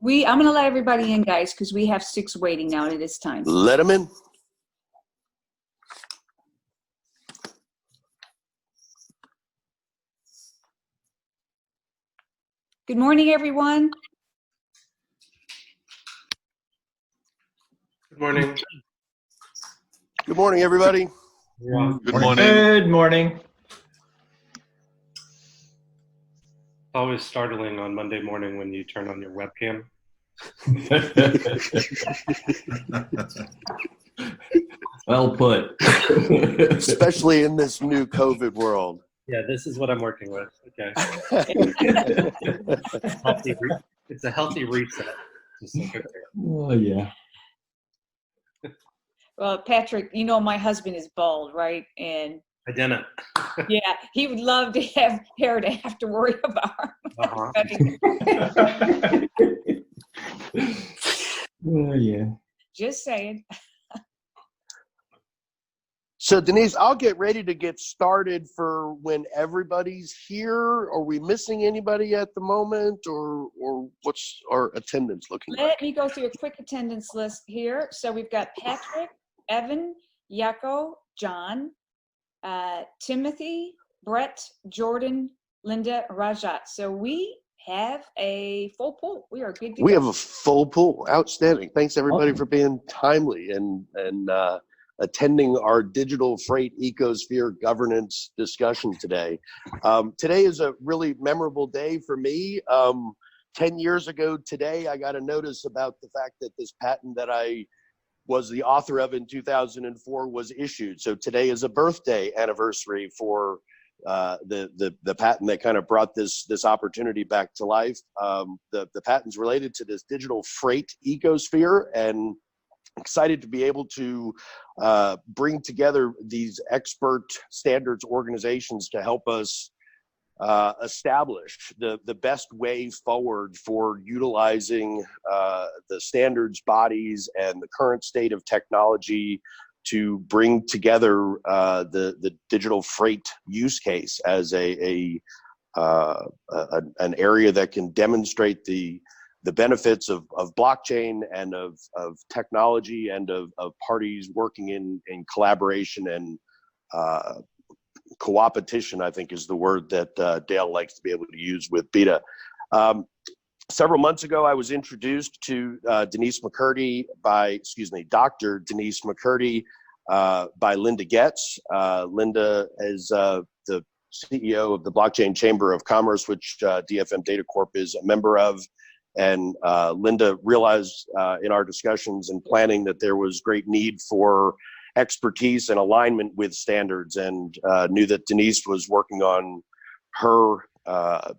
I'm going to let everybody in, guys, because we have 6 waiting now and it is time. Let them in. Good morning, everyone. Good morning. Good morning, everybody. Yeah. Good morning. Good morning. Always startling on Monday morning when you turn on your webcam. Well put. Especially in this new COVID world. Yeah, this is what I'm working with. Okay. It's a healthy reset. Just like, okay. Oh, yeah. Well, Patrick, you know my husband is bald, right? And I didn't. yeah, he would love to have hair to have to worry about. Oh, yeah. Just saying. So Denise, I'll get ready to get started for when everybody's here. Are we missing anybody at the moment, or what's our attendance looking like? Let me go through a quick attendance list here. So we've got Patrick, Evan, Yako, John, Timothy, Brett, Jordan, Linda, Rajat. So we have a full pool. We are good to go. We have a full pool. Outstanding. Thanks everybody for being timely and attending our digital freight ecosphere governance discussion today. Today is a really memorable day for me. 10 years ago today, I got a notice about the fact that this patent that I was the author of in 2004 was issued. So today is a birthday anniversary for the patent that kind of brought this opportunity back to life. The patent's related to this digital freight ecosphere, and excited to be able to bring together these expert standards organizations to help us establish the best way forward for utilizing the standards bodies and the current state of technology to bring together the digital freight use case as an area that can demonstrate the benefits of blockchain and of technology and of parties working in collaboration and co-opetition, I think is the word that Dale likes to be able to use with BETA. Several months ago, I was introduced to Dr. Denise McCurdy by Linda Getz. Linda is the CEO of the Blockchain Chamber of Commerce, which DFM Data Corp is a member of. And Linda realized in our discussions and planning that there was great need for expertise and alignment with standards, and knew that Denise was working on her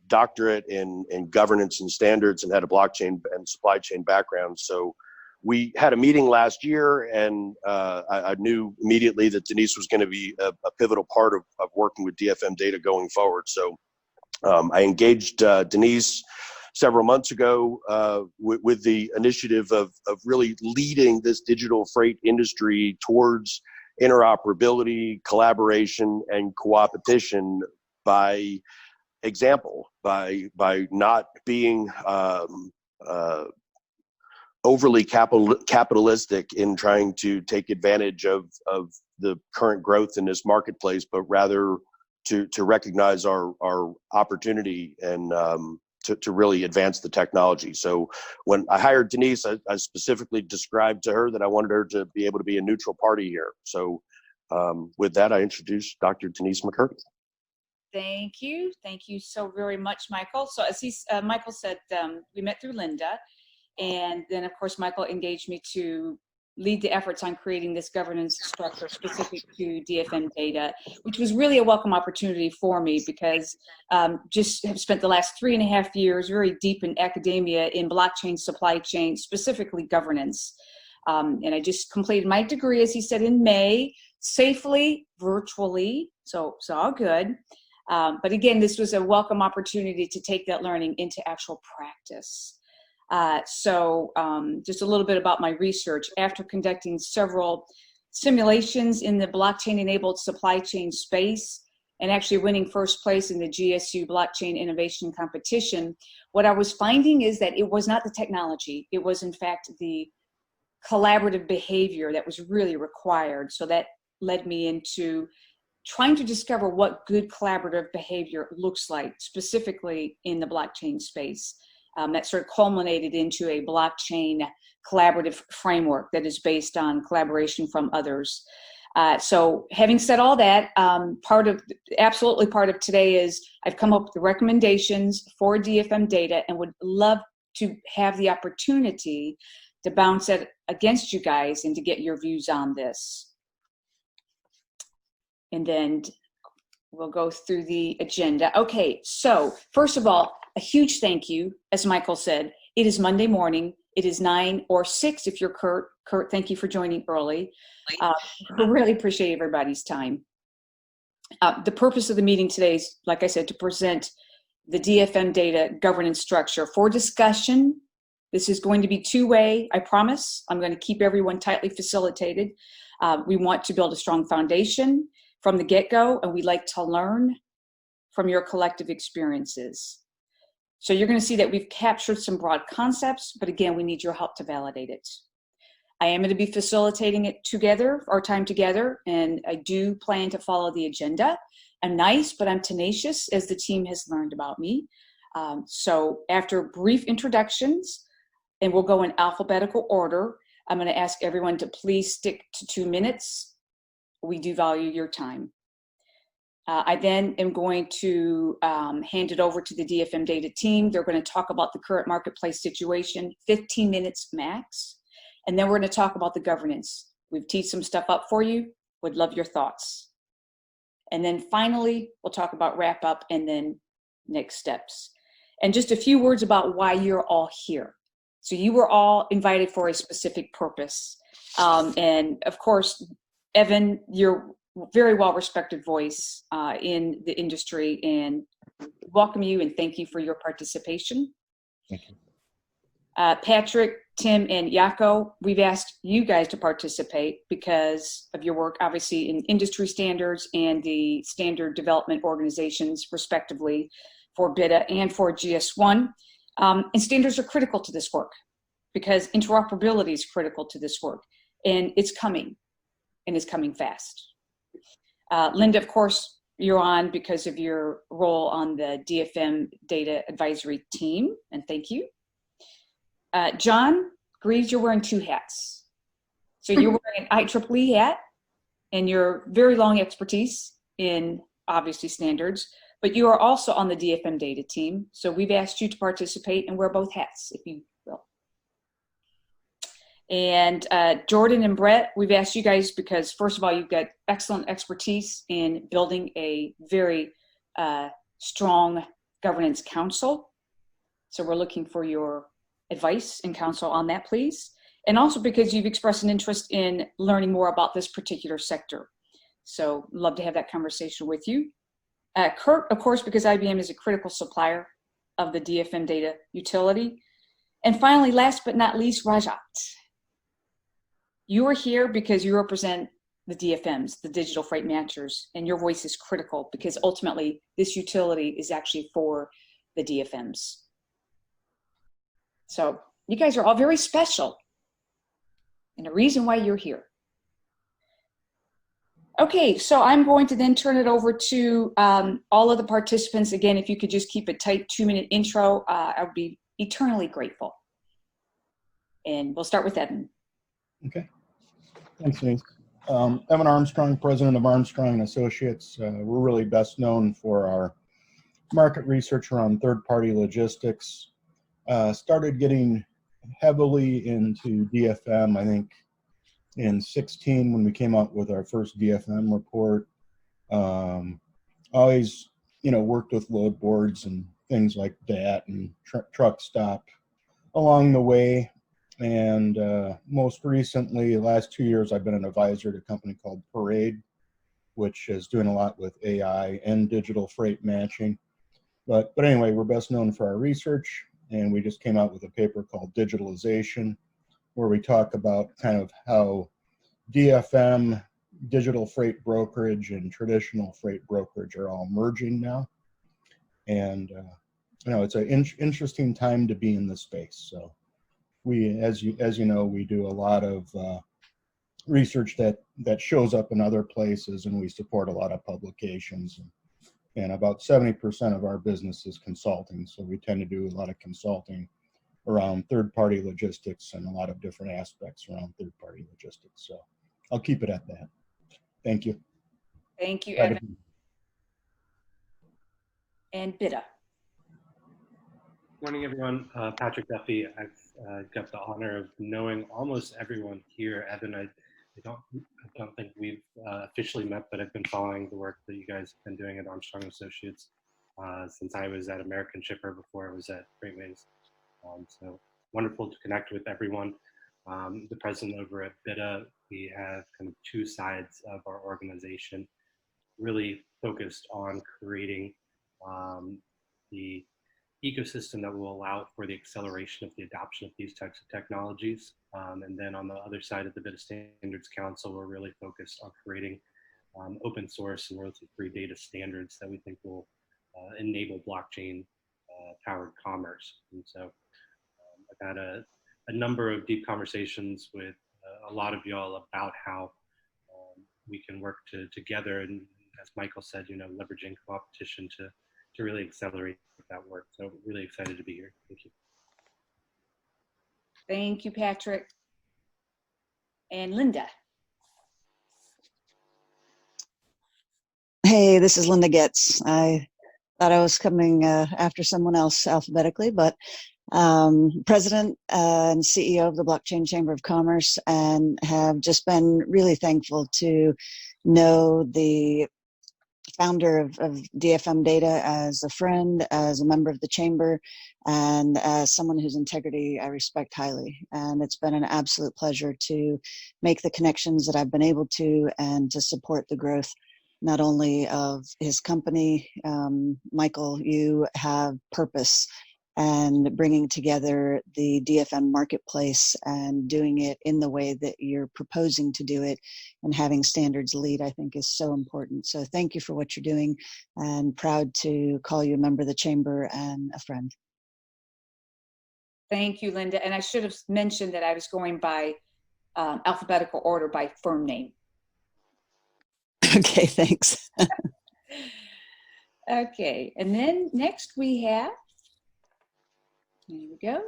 doctorate in governance and standards and had a blockchain and supply chain background. So we had a meeting last year, and I knew immediately that Denise was going to be a pivotal part of working with DFM Data going forward. So I engaged Denise several months ago with the initiative of really leading this digital freight industry towards interoperability, collaboration, and co-opetition by example, by not being overly capitalistic in trying to take advantage of the current growth in this marketplace, but rather to recognize our opportunity and to really advance the technology. So when I hired Denise, I specifically described to her that I wanted her to be able to be a neutral party here. So with that, I introduced Dr. Denise McCurdy. Thank you. Thank you so very much, Michael. So as Michael said, we met through Linda. And then, of course, Michael engaged me to lead the efforts on creating this governance structure specific to DFM Data, which was really a welcome opportunity for me because just have spent the last 3.5 years very deep in academia in blockchain, supply chain, specifically governance. And I just completed my degree, as he said, in May, safely, virtually, so all good. But again, this was a welcome opportunity to take that learning into actual practice. Just a little bit about my research. After conducting several simulations in the blockchain-enabled supply chain space, and actually winning first place in the GSU Blockchain Innovation Competition, what I was finding is that it was not the technology. It was, in fact, the collaborative behavior that was really required. So that led me into trying to discover what good collaborative behavior looks like, specifically in the blockchain space. That sort of culminated into a blockchain collaborative framework that is based on collaboration from others. So having said all that, absolutely part of today is I've come up with the recommendations for DFM data and would love to have the opportunity to bounce it against you guys and to get your views on this. And then we'll go through the agenda. Okay, so first of all, a huge thank you. As Michael said, it is Monday morning. It is 9 or 6 if you're Kurt. Kurt, thank you for joining early. We really appreciate everybody's time. The purpose of the meeting today is, like I said, to present the DFM data governance structure for discussion. This is going to be two-way, I promise. I'm going to keep everyone tightly facilitated. We want to build a strong foundation from the get-go, and we like to learn from your collective experiences. So you're going to see that we've captured some broad concepts, but again, we need your help to validate it. I am going to be facilitating it together, our time together, and I do plan to follow the agenda. I'm nice, but I'm tenacious, as the team has learned about me. So after brief introductions, and we'll go in alphabetical order, I'm going to ask everyone to please stick to 2 minutes. We do value your time. I then am going to hand it over to the DFM data team. They're going to talk about the current marketplace situation, 15 minutes max. And then we're going to talk about the governance. We've teed some stuff up for you. Would love your thoughts. And then finally, we'll talk about wrap up and then next steps. And just a few words about why you're all here. So you were all invited for a specific purpose. And of course, Evan, you're very well-respected voice in the industry, and welcome you and thank you for your participation. Thank you. Patrick, Tim, and Jaco, we've asked you guys to participate because of your work, obviously, in industry standards and the standard development organizations, respectively, for BIDA and for GS1. And standards are critical to this work because interoperability is critical to this work, and it's coming, and it's coming fast. Linda, of course, you're on because of your role on the DFM data advisory team, and thank you. John Greaves, you're wearing 2 hats. So you're wearing an IEEE hat and your very long expertise in, obviously, standards, but you are also on the DFM data team. So we've asked you to participate and wear both hats, if you will. And Jordan and Brett, we've asked you guys because, first of all, you've got excellent expertise in building a very strong governance council. So we're looking for your advice and counsel on that, please. And also because you've expressed an interest in learning more about this particular sector. So love to have that conversation with you. Kurt, of course, because IBM is a critical supplier of the DFM data utility. And finally, last but not least, Rajat. You are here because you represent the DFMs, the digital freight matchers, and your voice is critical because ultimately this utility is actually for the DFMs. So you guys are all very special and a reason why you're here. Okay, so I'm going to then turn it over to all of the participants. Again, if you could just keep a tight 2-minute intro, I would be eternally grateful. And we'll start with Evan. Okay. Thanks, Denise. Evan Armstrong, president of Armstrong & Associates. We're really best known for our market research around third-party logistics. Started getting heavily into DFM, I think, in 16 when we came out with our first DFM report. Always, worked with load boards and things like that and truck stop along the way. And most recently, the last 2 years, I've been an advisor to a company called Parade, which is doing a lot with AI and digital freight matching. But anyway, we're best known for our research, and we just came out with a paper called Digitalization, where we talk about kind of how DFM digital freight brokerage and traditional freight brokerage are all merging now. And, it's an interesting time to be in this space. So we, as you know, we do a lot of research that shows up in other places, and we support a lot of publications. And about 70% of our business is consulting. So we tend to do a lot of consulting around third-party logistics and a lot of different aspects around third-party logistics. So I'll keep it at that. Thank you. Thank you, Evan. And Bitta. Morning, everyone. Patrick Duffy. I've got the honor of knowing almost everyone here. Evan, I don't think we've officially met, but I've been following the work that you guys have been doing at Armstrong Associates since I was at American Shipper before I was at Great Wings. So wonderful to connect with everyone. The president over at Bitta, we have kind of two sides of our organization, really focused on creating the ecosystem that will allow for the acceleration of the adoption of these types of technologies. And then on the other side of the Bitta Standards Council, we're really focused on creating open source and royalty-free data standards that we think will enable blockchain powered commerce. And so I've had a number of deep conversations with a lot of y'all about how we can work together, and as Michael said, leveraging competition to really accelerate that work. So really excited to be here. Thank you. Thank you, Patrick. And Linda. Hey, this is Linda Getz. I thought I was coming after someone else alphabetically, but President and CEO of the Blockchain Chamber of Commerce, and have just been really thankful to know the founder of DFM Data as a friend, as a member of the chamber, and as someone whose integrity I respect highly. And it's been an absolute pleasure to make the connections that I've been able to, and to support the growth not only of his company. Michael, you have purpose, and bringing together the DFM marketplace and doing it in the way that you're proposing to do it, and having standards lead, I think is so important. So thank you for what you're doing, and proud to call you a member of the chamber and a friend. Thank you, Linda. And I should have mentioned that I was going by alphabetical order by firm name. Okay, thanks. Okay, and then next we have, here we go.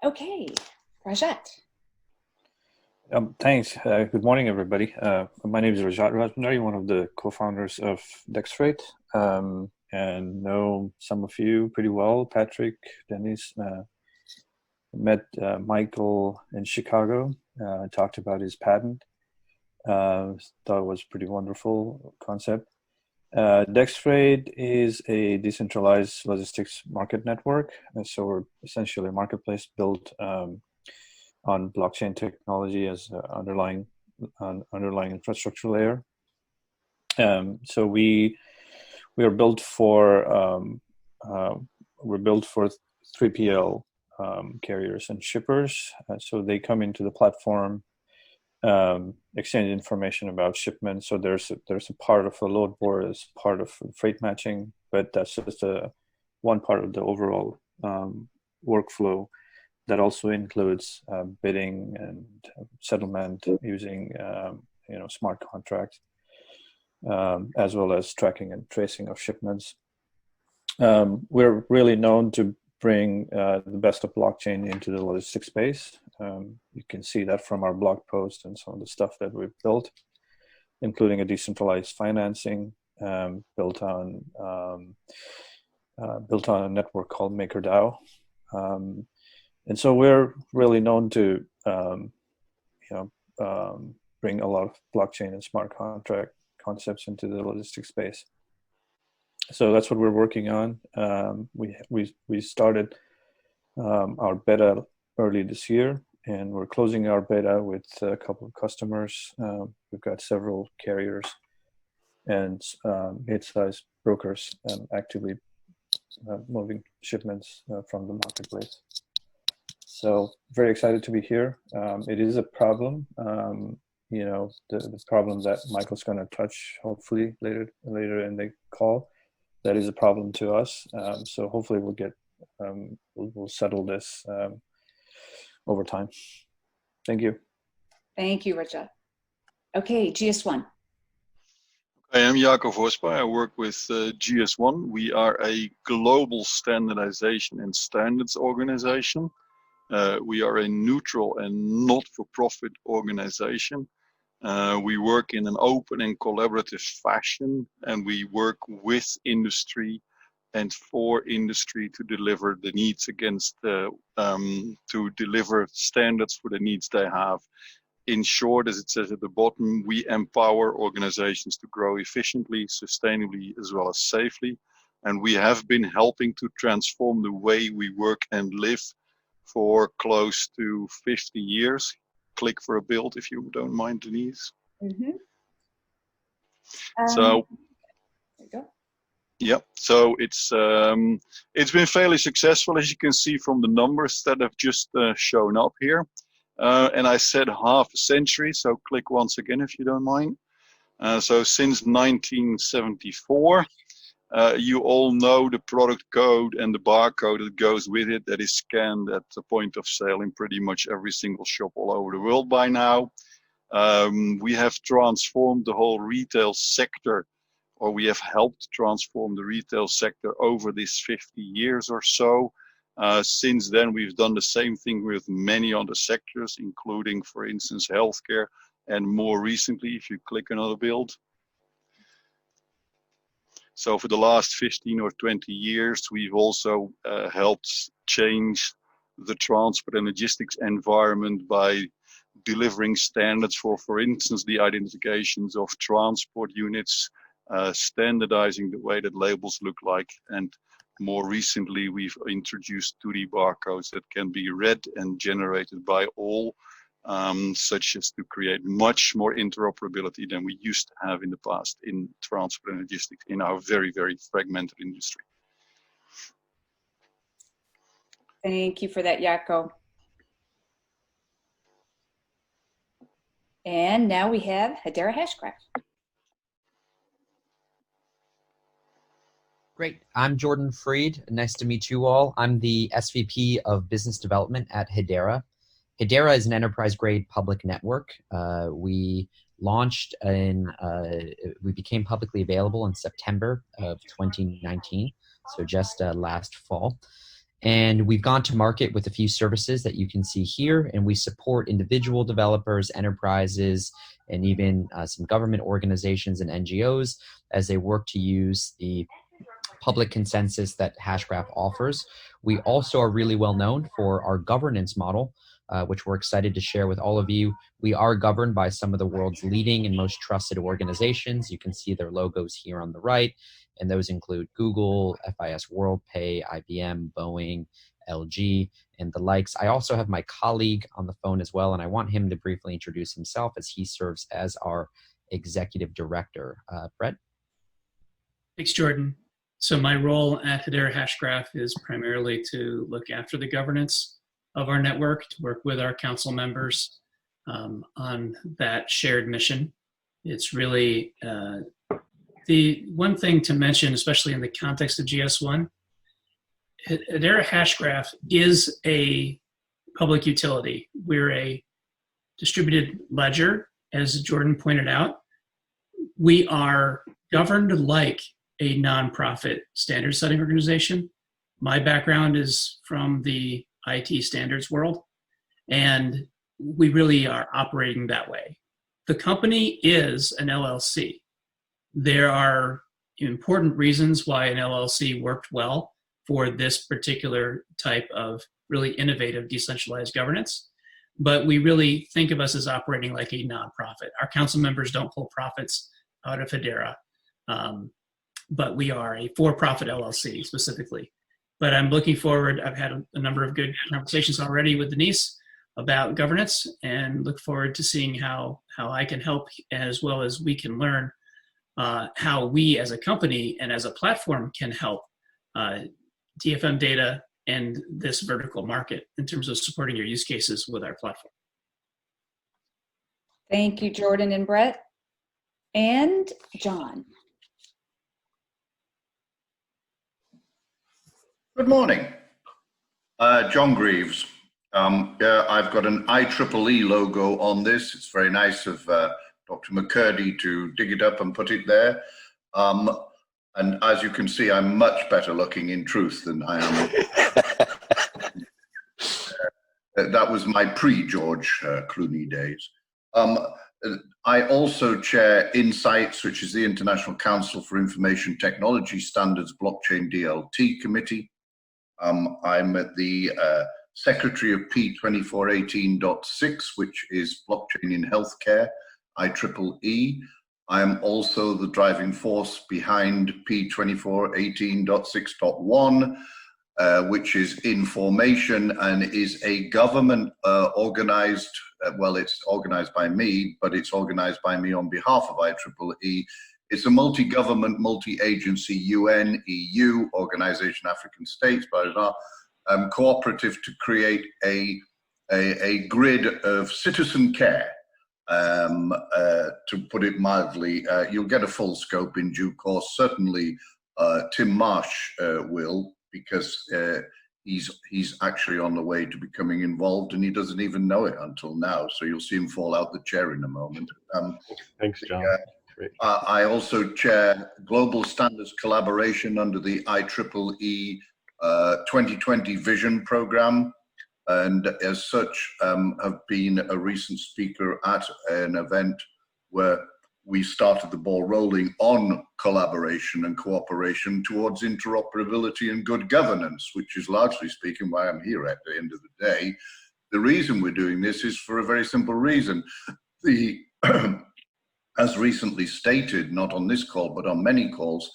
Okay, Rajat. Thanks. Good morning, everybody. My name is Rajat Rajmundari, one of the co-founders of DexFreight, and know some of you pretty well. Patrick, Dennis, met Michael in Chicago, talked about his patent. Thought it was a pretty wonderful concept. DexFreight is a decentralized logistics market network. And so we're essentially a marketplace built on blockchain technology as underlying infrastructure layer. So we are built for 3PL carriers and shippers. So they come into the platform, exchange information about shipments. So there's a part of a load board as part of freight matching, but that's just one part of the overall workflow that also includes bidding and settlement using smart contracts, as well as tracking and tracing of shipments. We're really known to bring the best of blockchain into the logistics space. You can see that from our blog post and some of the stuff that we've built, including a decentralized financing built on a network called MakerDAO. And so we're really known to bring a lot of blockchain and smart contract concepts into the logistics space. So that's what we're working on. We started our beta early this year, and we're closing our beta with a couple of customers. We've got several carriers and mid-sized brokers actively moving shipments from the marketplace. So very excited to be here. It is a problem. the problem that Michael's going to touch hopefully later in the call. That is a problem to us. So hopefully we'll settle this over time. Thank you. Thank you, Raja. Okay, GS1. I am Jaco Vospa. I work with GS1. We are a global standardization and standards organization. We are a neutral and not-for-profit organization. We work in an open and collaborative fashion, and we work with industry and for industry to deliver the needs to deliver standards for the needs they have. In short, as it says at the bottom, we empower organizations to grow efficiently, sustainably, as well as safely. And we have been helping to transform the way we work and live for close to 50 years. Click for a build if you don't mind, Denise. Mm-hmm. So, there you go. Yeah, so it's been fairly successful, as you can see from the numbers that have just shown up here. And I said half a century, so click once again if you don't mind. So since 1974, you all know the product code and the barcode that goes with it that is scanned at the point of sale in pretty much every single shop all over the world by now. We have transformed the whole retail sector, or we have helped transform the retail sector over these 50 years or so. Since then, we've done the same thing with many other sectors, including, for instance, healthcare, and more recently, if you click another build. So for the last 15 or 20 years, we've also helped change the transport and logistics environment by delivering standards for instance, the identifications of transport units, standardizing the way that labels look like, and more recently, we've introduced 2D barcodes that can be read and generated by all, such as to create much more interoperability than we used to have in the past in transport and logistics in our very, very fragmented industry. Thank you for that, Jaco. And now we have Hedera Hashgraph. Great. I'm Jordan Freed. Nice to meet you all. I'm the SVP of Business Development at Hedera. Hedera is an enterprise-grade public network. We launched we became publicly available in September of 2019, so just last fall. And we've gone to market with a few services that you can see here, and we support individual developers, enterprises, and even some government organizations and NGOs as they work to use the public consensus that Hashgraph offers. We also are really well known for our governance model, which we're excited to share with all of you. We are governed by some of the world's leading and most trusted organizations. You can see their logos here on the right, and those include Google, FIS WorldPay, IBM, Boeing, LG, and the likes. I also have my colleague on the phone as well, and I want him to briefly introduce himself as he serves as our executive director. Brett? Thanks, Jordan. So my role at Hedera Hashgraph is primarily to look after the governance of our network, to work with our council members on that shared mission. It's really the one thing to mention, especially in the context of GS1, Hedera Hashgraph is a public utility. We're a distributed ledger, as Jordan pointed out. We are governed like a nonprofit standard setting organization. My background is from the IT standards world, and we really are operating that way. The company is an LLC. There are important reasons why an LLC worked well for this particular type of really innovative decentralized governance, but we really think of us as operating like a nonprofit. Our council members don't pull profits out of Hedera. But we are a for-profit LLC specifically. But I'm looking forward, I've had a number of good conversations already with Denise about governance, and look forward to seeing how I can help, as well as we can learn how we as a company and as a platform can help DFM data and this vertical market in terms of supporting your use cases with our platform. Thank you, Jordan and Brett. And John. Good morning. John Greaves. Yeah, I've got an IEEE logo on this. It's very nice of Dr. McCurdy to dig it up and put it there. And as you can see, I'm much better looking in truth than I am. That was my pre-George Clooney days. I also chair Insights, which is the International Council for Information Technology Standards Blockchain DLT Committee. I'm at the Secretary of P2418.6, which is Blockchain in Healthcare, IEEE. I am also the driving force behind P2418.6.1, which is information and is a government organized, well, it's organized by me, but it's organized by me on behalf of IEEE. It's a multi-government, multi-agency, UN, EU, Organization African States, blah, blah, blah, cooperative to create a grid of citizen care. To put it mildly, you'll get a full scope in due course. Certainly, Tim Marsh will, because he's actually on the way to becoming involved, and he doesn't even know it until now. So you'll see him fall out the chair in a moment. Thanks, John. I also chair Global Standards Collaboration under the IEEE 2020 Vision Program, and as such have been a recent speaker at an event where we started the ball rolling on collaboration and cooperation towards interoperability and good governance, which is largely speaking why I'm here at the end of the day. The reason we're doing this is for a very simple reason. As recently stated, not on this call, but on many calls,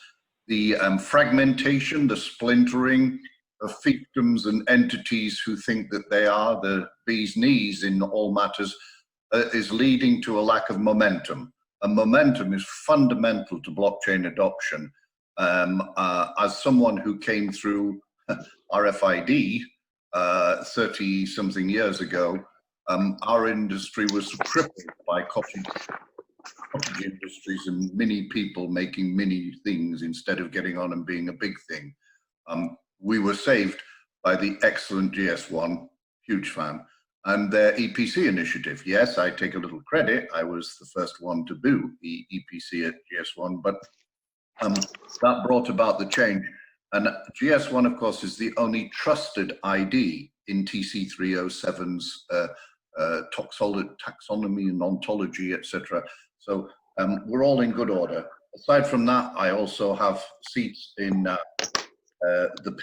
the fragmentation, the splintering of fiefdoms and entities who think that they are the bee's knees in all matters is leading to a lack of momentum. And momentum is fundamental to blockchain adoption. As someone who came through RFID 30-something years ago, our industry was crippled by cottage industries and many people making many things instead of getting on and being a big thing. We were saved by the excellent GS1, huge fan, and their EPC initiative. Yes, I take a little credit. I was the first one to do the EPC at GS1, but that brought about the change. And GS1, of course, is the only trusted ID in TC307's taxonomy and ontology, etc. So we're all in good order. Aside from that, I also have seats in the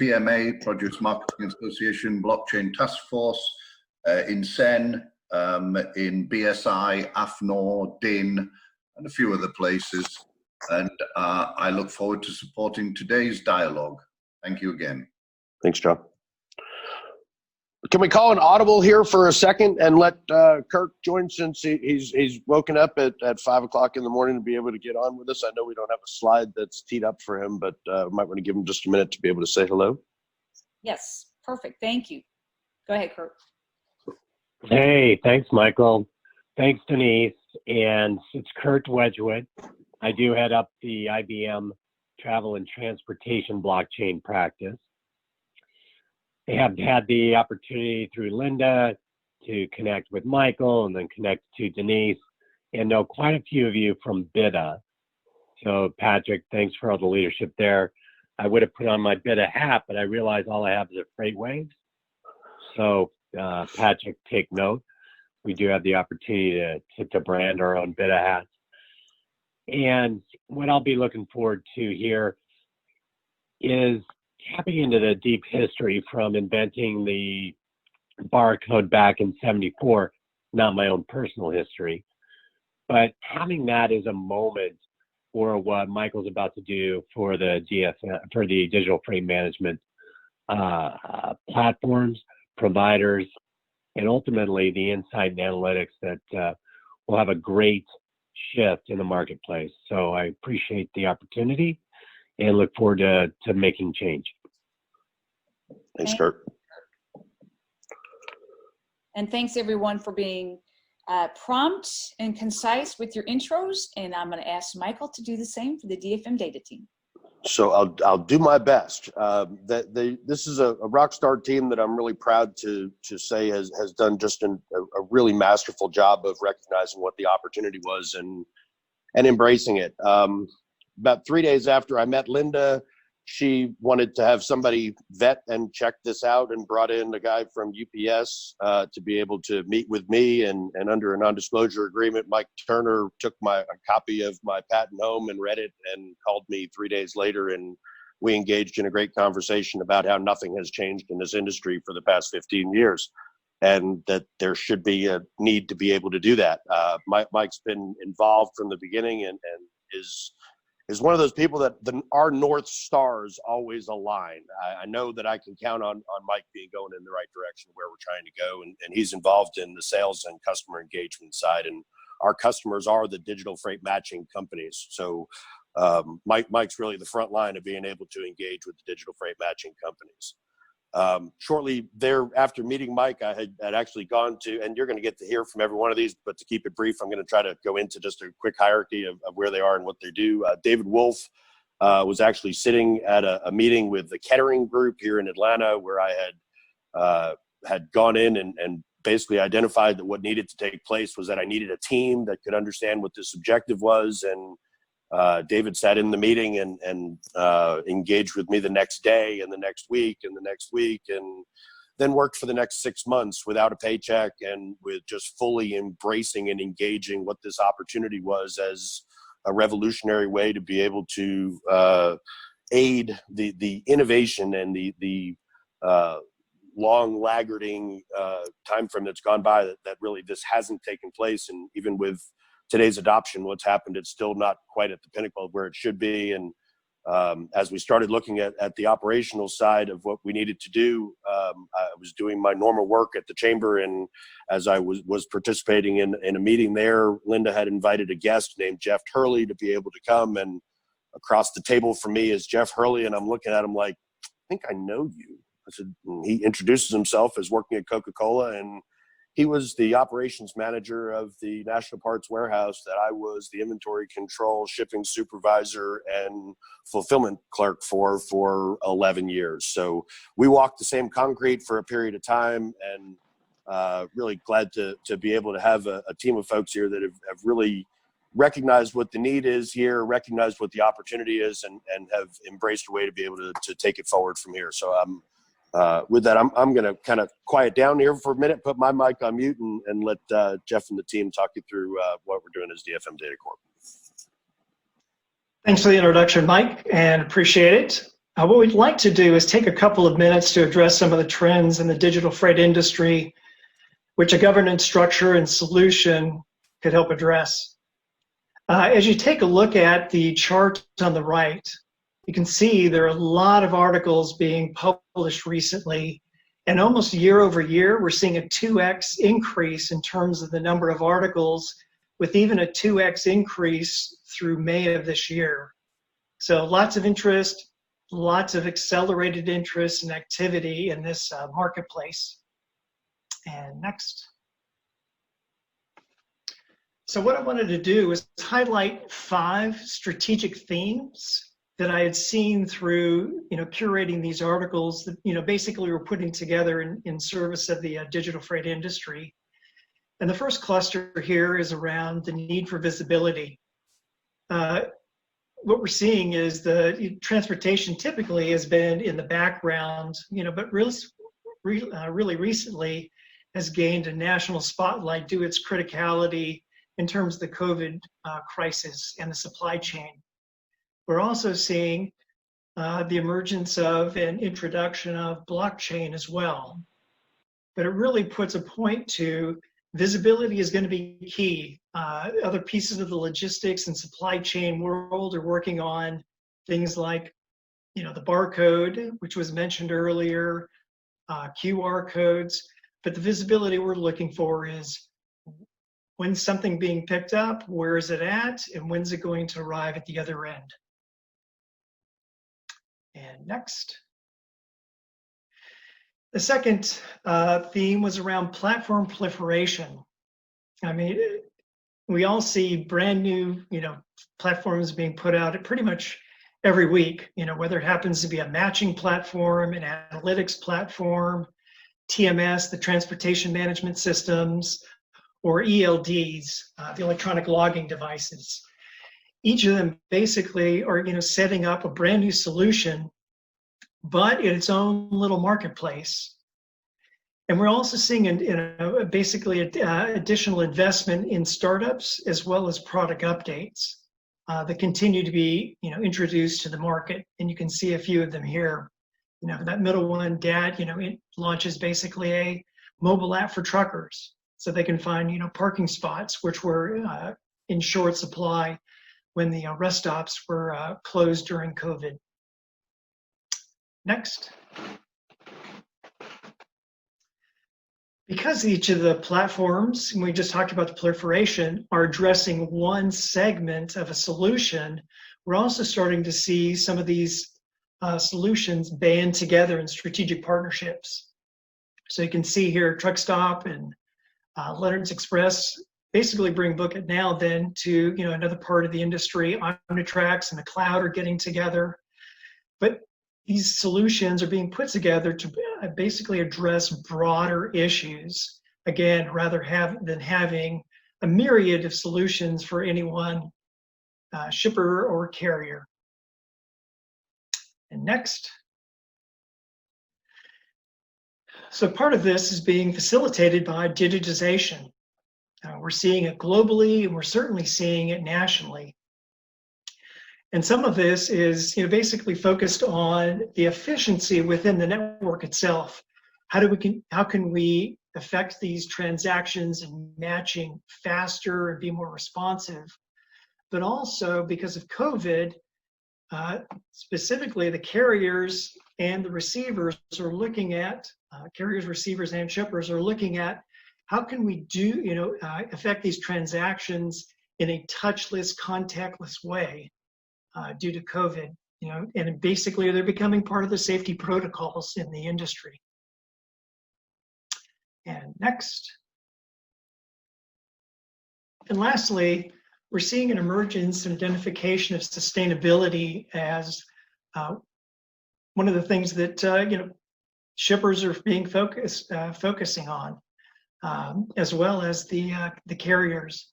PMA, Produce Marketing Association, Blockchain Task Force, in CEN, in BSI, AFNOR, DIN, and a few other places. And I look forward to supporting today's dialogue. Thank you again. Thanks, John. Can we call an audible here for a second and let Kirk join, since he's woken up at 5 o'clock in the morning to be able to get on with us? I know we don't have a slide that's teed up for him, but might want to give him just a minute to be able to say hello. Yes, perfect. Thank you. Go ahead, Kirk. Hey, thanks, Michael. Thanks, Denise. And it's Kurt Wedgwood. I do head up the IBM Travel and Transportation Blockchain practice. I have had the opportunity through Linda to connect with Michael and then connect to Denise, and know quite a few of you from BIDA. So Patrick, thanks for all the leadership there. I would have put on my BIDA hat, but I realized all I have is a FreightWaves. So Patrick, take note. We do have the opportunity to brand our own BIDA hats. And what I'll be looking forward to here is tapping into the deep history from inventing the barcode back in '74, not my own personal history, but having that as a moment for what Michael's about to do for the for the digital freight management platforms, providers, and ultimately the insight and analytics that will have a great shift in the marketplace. So I appreciate the opportunity and look forward to making change. Thanks, Kurt. And thanks everyone for being prompt and concise with your intros, and I'm going to ask Michael to do the same for the DFM data team. So I'll do my best. This is a rock star team that I'm really proud to say has done just a really masterful job of recognizing what the opportunity was and embracing it. About 3 days after I met Linda, she wanted to have somebody vet and check this out and brought in a guy from UPS to be able to meet with me. And under a non-disclosure agreement, Mike Turner took a copy of my patent home and read it and called me 3 days later. And we engaged in a great conversation about how nothing has changed in this industry for the past 15 years. And that there should be a need to be able to do that. Mike's been involved from the beginning and is one of those people that our North Stars always align. I know that I can count on Mike being going in the right direction where we're trying to go. And he's involved in the sales and customer engagement side. And our customers are the digital freight matching companies. So Mike's really the front line of being able to engage with the digital freight matching companies. Shortly thereafter meeting Mike, I had actually gone to, and you're going to get to hear from every one of these, but to keep it brief, I'm going to try to go into just a quick hierarchy of where they are and what they do. David Wolf was actually sitting at a meeting with the Kettering Group here in Atlanta, where I had gone in and basically identified that what needed to take place was that I needed a team that could understand what this objective was. And David sat in the meeting and engaged with me the next day and the next week and the next week, and then worked for the next 6 months without a paycheck and with just fully embracing and engaging what this opportunity was as a revolutionary way to be able to aid the innovation and the long laggarding time frame that's gone by that really this hasn't taken place. And even with today's adoption, what's happened, it's still not quite at the pinnacle of where it should be. And as we started looking at the operational side of what we needed to do, I was doing my normal work at the chamber. And as I was participating in a meeting there, Linda had invited a guest named Jeff Hurley to be able to come. And across the table from me is Jeff Hurley. And I'm looking at him like, I think I know you. I said, he introduces himself as working at Coca-Cola, and he was the operations manager of the National Parts Warehouse that I was the inventory control, shipping supervisor, and fulfillment clerk for 11 years. So we walked the same concrete for a period of time, and really glad to be able to have a team of folks here that have really recognized what the need is here, recognized what the opportunity is, and have embraced a way to be able to take it forward from here. So with that, I'm going to kind of quiet down here for a minute, put my mic on mute, and let Jeff and the team talk you through what we're doing as DFM Data Corp. Thanks for the introduction, Mike, and appreciate it. What we'd like to do is take a couple of minutes to address some of the trends in the digital freight industry, which a governance structure and solution could help address. As you take a look at the chart on the right, you can see there are a lot of articles being published recently, and almost year over year, we're seeing a 2x increase in terms of the number of articles, with even a 2x increase through May of this year. So lots of interest, lots of accelerated interest and activity in this marketplace. And next. So what I wanted to do is highlight 5 strategic themes that I had seen through, curating these articles that, basically were putting together in service of the digital freight industry. And the first cluster here is around the need for visibility. What we're seeing is the transportation typically has been in the background, but really recently has gained a national spotlight due to its criticality in terms of the COVID crisis and the supply chain. We're also seeing the emergence of and introduction of blockchain as well. But it really puts a point to visibility is going to be key. Other pieces of the logistics and supply chain world are working on things like, the barcode, which was mentioned earlier, QR codes. But the visibility we're looking for is when's something being picked up, where is it at, and when's it going to arrive at the other end. And next. The second theme was around platform proliferation. I mean, we all see brand new, platforms being put out pretty much every week, whether it happens to be a matching platform, an analytics platform, TMS, the transportation management systems, or ELDs, the electronic logging devices. Each of them basically are, setting up a brand new solution, but in its own little marketplace. And we're also seeing, basically additional investment in startups as well as product updates that continue to be, introduced to the market. And you can see a few of them here. That middle one, DAD, it launches basically a mobile app for truckers so they can find, parking spots, which were in short supply when the rest stops were closed during COVID. Next. Because each of the platforms, and we just talked about the proliferation, are addressing one segment of a solution, we're also starting to see some of these solutions band together in strategic partnerships. So you can see here, Truck Stop and Leonard's Express basically bring Book It Now then to another part of the industry. Omnitrax and the cloud are getting together, but these solutions are being put together to basically address broader issues. Again, rather than having a myriad of solutions for any one shipper or carrier. And next. So part of this is being facilitated by digitization. We're seeing it globally, and we're certainly seeing it nationally. And some of this is basically focused on the efficiency within the network itself. How can we affect these transactions and matching faster and be more responsive? But also because of COVID, specifically the carriers and the receivers are looking at, carriers, receivers, and shippers are looking at how can we affect these transactions in a touchless, contactless way due to COVID, and basically they're becoming part of the safety protocols in the industry. And next. And lastly, we're seeing an emergence and identification of sustainability as one of the things that shippers are being focusing on, as well as the carriers.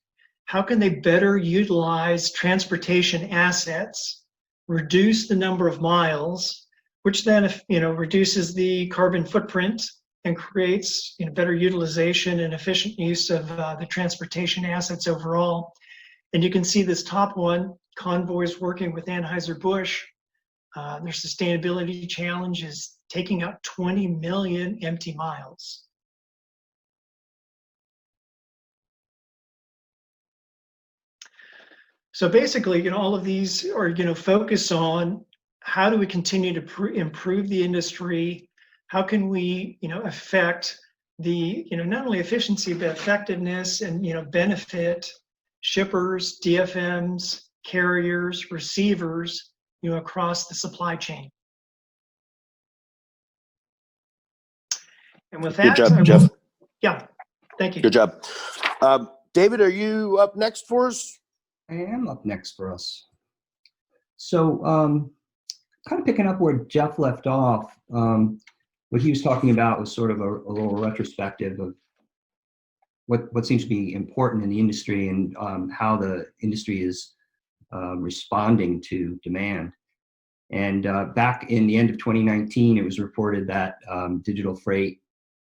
How can they better utilize transportation assets, reduce the number of miles, which then reduces the carbon footprint and creates better utilization and efficient use of the transportation assets overall. And you can see this top one, Convoy's working with Anheuser-Busch. Their sustainability challenge is taking out 20 million empty miles. So basically, all of these are, focus on how do we continue to improve the industry? How can we, affect the, not only efficiency, but effectiveness and, benefit shippers, DFMs, carriers, receivers, across the supply chain. And with that, good job, Jeff. Yeah, thank you. Good job. David, are you up next for us? I am up next for us. So kind of picking up where Jeff left off, what he was talking about was sort of a little retrospective of what seems to be important in the industry and how the industry is responding to demand. And back in the end of 2019, it was reported that digital freight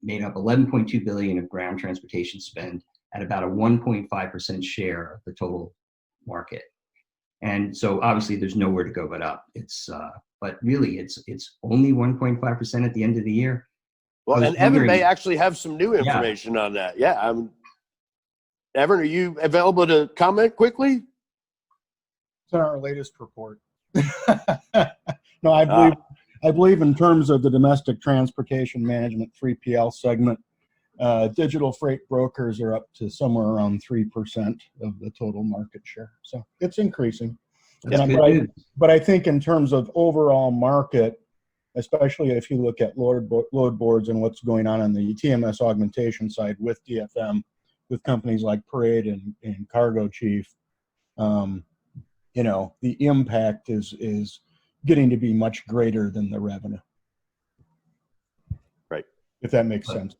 made up 11.2 billion of ground transportation spend at about a 1.5% share of the total market. And so obviously there's nowhere to go but up. It's but really it's only 1.5% at the end of the year. Well, and Evan may actually have some new information on that. Yeah, Evan, are you available to comment quickly? It's in our latest report. No, I believe in terms of the domestic transportation management 3PL segment, digital freight brokers are up to somewhere around 3% of the total market share. So it's increasing. But I think in terms of overall market, especially if you look at load boards and what's going on the TMS augmentation side with DFM, with companies like Parade and Cargo Chief, the impact is getting to be much greater than the revenue. Right. If that makes sense.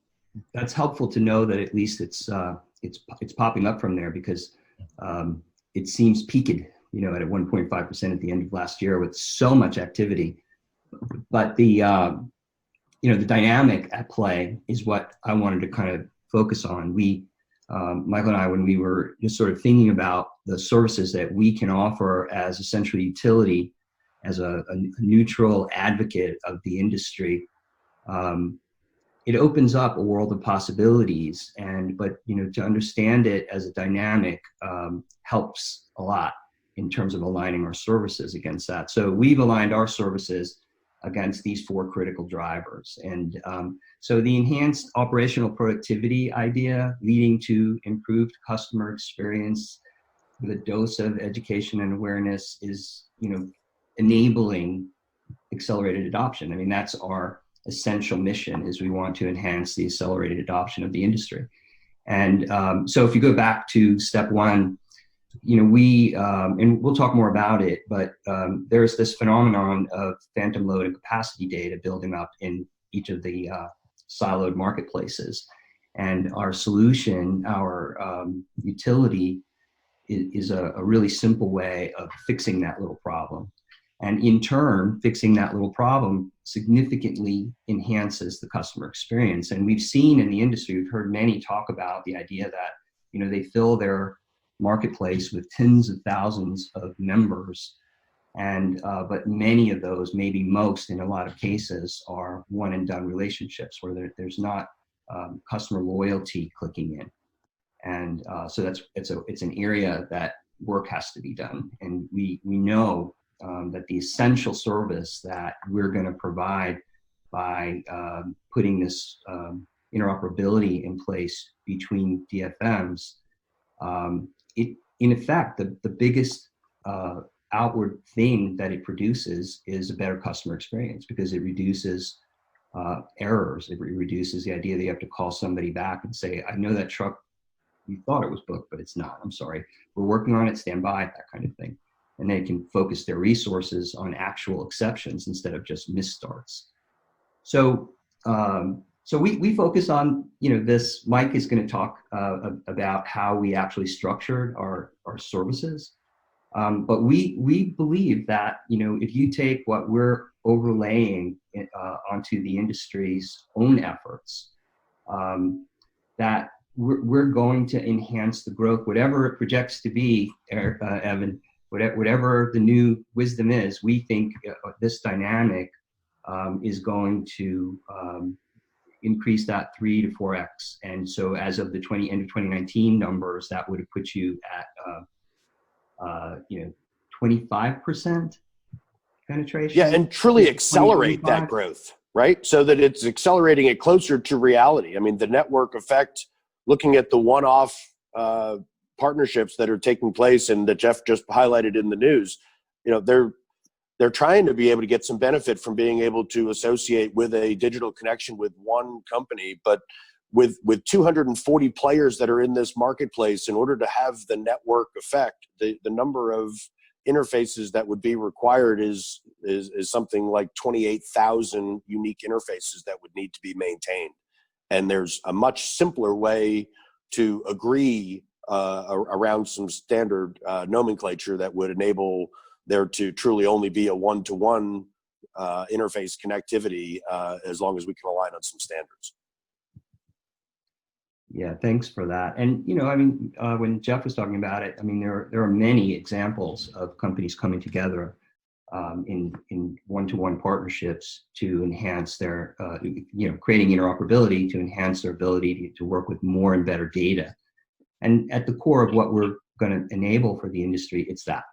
That's helpful to know that at least it's popping up from there, because it seems peaked, at 1.5% at the end of last year with so much activity. But the dynamic at play is what I wanted to kind of focus on. Michael and I, when we were just sort of thinking about the services that we can offer as a central utility, as a neutral advocate of the industry, it opens up a world of possibilities. But to understand it as a dynamic helps a lot in terms of aligning our services against that. So we've aligned our services against these 4 critical drivers. And so the enhanced operational productivity idea leading to improved customer experience with a dose of education and awareness is, enabling accelerated adoption. I mean, that's our essential mission, is we want to enhance the accelerated adoption of the industry. And so if you go back to step 1, we, and we'll talk more about it, but there's this phenomenon of phantom load and capacity data building up in each of the siloed marketplaces. And our solution, our utility, is a really simple way of fixing that little problem. And in turn, fixing that little problem significantly enhances the customer experience. And we've seen in the industry, we've heard many talk about the idea that, they fill their marketplace with tens of thousands of members. And but many of those, maybe most in a lot of cases, are one and done relationships where there's not customer loyalty clicking in. And so it's an area that work has to be done. And we know that the essential service that we're going to provide by putting this interoperability in place between DFMs, in effect, the biggest outward thing that it produces is a better customer experience, because it reduces errors. It reduces the idea that you have to call somebody back and say, I know that truck, you thought it was booked, but it's not. I'm sorry. We're working on it. Stand by, that kind of thing. And they can focus their resources on actual exceptions instead of just misstarts. So we focus on, this. Mike is going to talk about how we actually structured our services. But we believe that, if you take what we're overlaying onto the industry's own efforts, that we're going to enhance the growth, whatever it projects to be, Evan, whatever the new wisdom is. We think this dynamic is going to increase that 3 to 4x. And so as of the end of 2019 numbers, that would have put you at 25% penetration. Yeah, and truly accelerate that growth, right? So that it's accelerating it closer to reality. I mean, the network effect, looking at the one-off partnerships that are taking place and that Jeff just highlighted in the news, they're trying to be able to get some benefit from being able to associate with a digital connection with one company, but with 240 players that are in this marketplace, in order to have the network effect, the number of interfaces that would be required is something like 28,000 unique interfaces that would need to be maintained. And there's a much simpler way to agree around some standard nomenclature that would enable there to truly only be a one-to-one interface connectivity, as long as we can align on some standards. Yeah, thanks for that. And, when Jeff was talking about it, there are many examples of companies coming together in one-to-one partnerships to enhance their, creating interoperability to enhance their ability to work with more and better data. And at the core of what we're going to enable for the industry, it's that.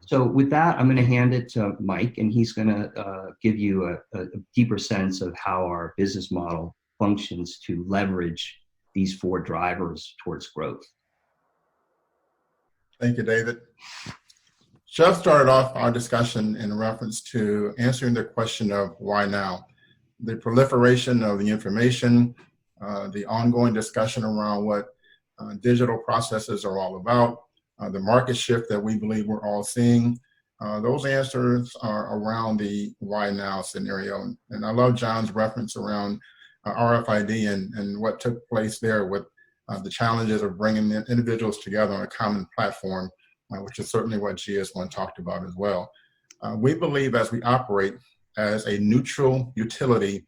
So with that, I'm going to hand it to Mike, and he's going to give you a deeper sense of how our business model functions to leverage these 4 drivers towards growth. Thank you, David. Jeff started off our discussion in reference to answering the question of why now. The proliferation of the information, the ongoing discussion around what digital processes are all about, the market shift that we believe we're all seeing. Those answers are around the why now scenario. And I love John's reference around RFID and what took place there with the challenges of bringing individuals together on a common platform, which is certainly what GS1 talked about as well. We believe as we operate as a neutral utility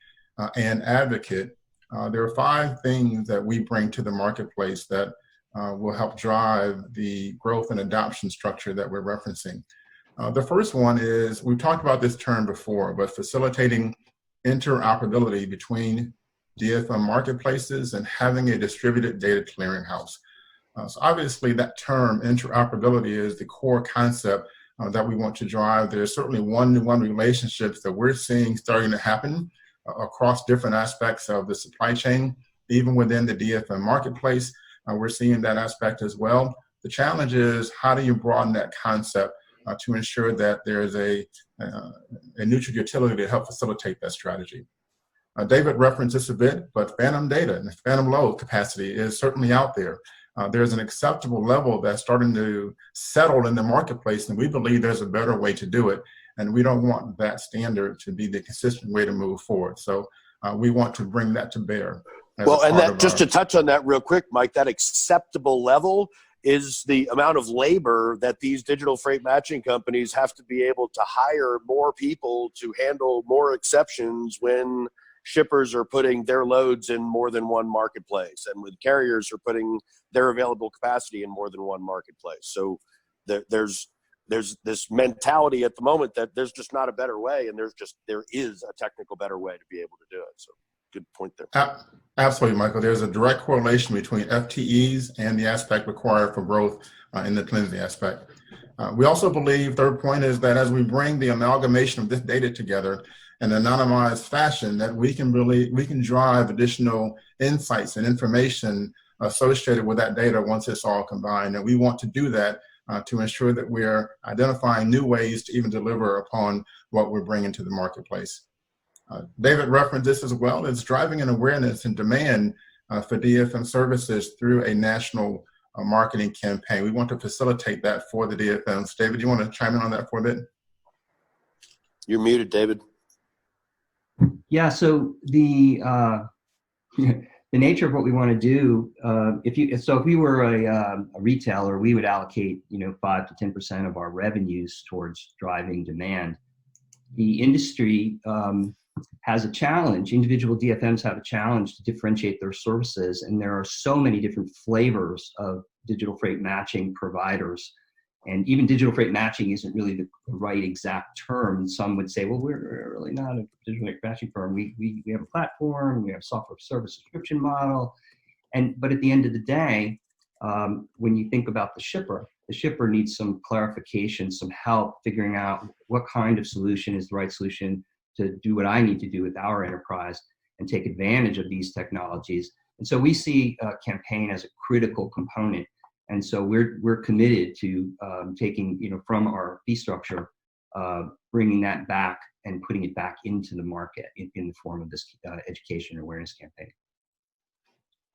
and advocate, there are 5 things that we bring to the marketplace that will help drive the growth and adoption structure that we're referencing. The first one is, we've talked about this term before, but facilitating interoperability between DFM marketplaces and having a distributed data clearinghouse. So obviously that term interoperability is the core concept that we want to drive. There's certainly one-to-one relationships that we're seeing starting to happen across different aspects of the supply chain, even within the DFM marketplace. We're seeing that aspect as well. The challenge is, how do you broaden that concept to ensure that there is a neutral utility to help facilitate that strategy? David referenced this a bit, but phantom data and phantom load capacity is certainly out there. There's an acceptable level that's starting to settle in the marketplace, and we believe there's a better way to do it. And we don't want that standard to be the consistent way to move forward. So we want to bring that to bear. Well, and that, just to touch on that real quick, Mike, that acceptable level is the amount of labor that these digital freight matching companies have to be able to hire more people to handle more exceptions when shippers are putting their loads in more than one marketplace, and when carriers are putting their available capacity in more than one marketplace. So there's this mentality at the moment that there's just not a better way, and there is a technical better way to be able to do it. So good point there. Absolutely, Michael. There's a direct correlation between FTEs and the aspect required for growth in the cleansing aspect. We also believe, third point is that as we bring the amalgamation of this data together in an anonymized fashion, that we can drive additional insights and information associated with that data once it's all combined. And we want to do that to ensure that we're identifying new ways to even deliver upon what we're bringing to the marketplace. David referenced this as well. It's driving an awareness and demand for DFM services through a national marketing campaign. We want to facilitate that for the DFMs. David, you want to chime in on that for a bit? You're muted, David. Yeah, so the nature of what we want to do, if we were a retailer, we would allocate 5 to 10% of our revenues towards driving demand. The industry has a challenge. Individual DFMs have a challenge to differentiate their services, and there are so many different flavors of digital freight matching providers. And even digital freight matching isn't really the right exact term. Some would say, well, we're really not a digital freight matching firm. We have a platform, we have a software service subscription model. But at the end of the day, when you think about the shipper needs some clarification, some help figuring out what kind of solution is the right solution to do what I need to do with our enterprise and take advantage of these technologies. And so we see a campaign as a critical component. And so we're committed to taking, from our fee structure, bringing that back and putting it back into the market in the form of this education awareness campaign.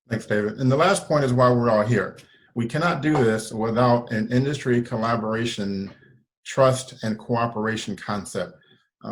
Thanks, David. And the last point is why we're all here. We cannot do this without an industry collaboration, trust, and cooperation concept.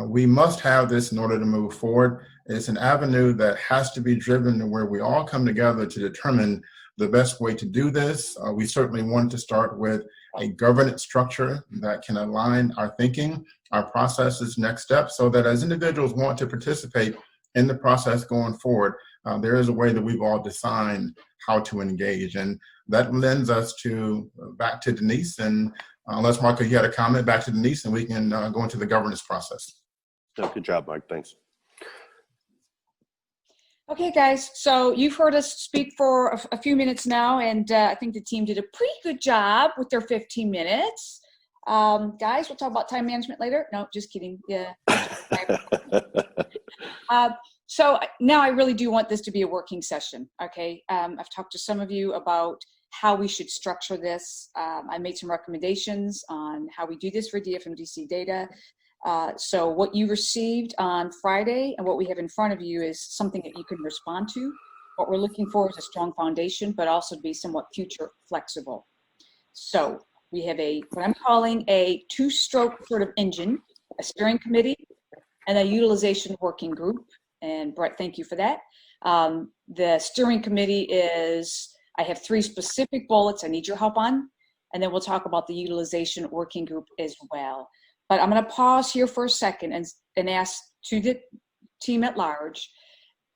We must have this in order to move forward. It's an avenue that has to be driven to where we all come together to determine the best way to do this. We certainly want to start with a governance structure that can align our thinking, our processes, next steps, so that as individuals want to participate in the process going forward, there is a way that we've all designed how to engage. And that lends us back to Denise. And unless, Michael, you had a comment, back to Denise, and we can go into the governance process. Good job, Mike. Thanks. Okay, guys, so you've heard us speak for a few minutes now, and I think the team did a pretty good job with their 15 minutes. Guys, we'll talk about time management later. No, just kidding. Yeah. So now I really do want this to be a working session, okay? I've talked to some of you about how we should structure this. I made some recommendations on how we do this for DFMDC data. So what you received on Friday and what we have in front of you is something that you can respond to. what we're looking for is a strong foundation, but also to be somewhat future flexible. So we have what I'm calling a two-stroke sort of engine, a steering committee and a utilization working group. And Brett, thank you for that. The steering committee I have 3 specific bullets I need your help on, and then we'll talk about the utilization working group as well. But I'm going to pause here for a second and ask to the team at large,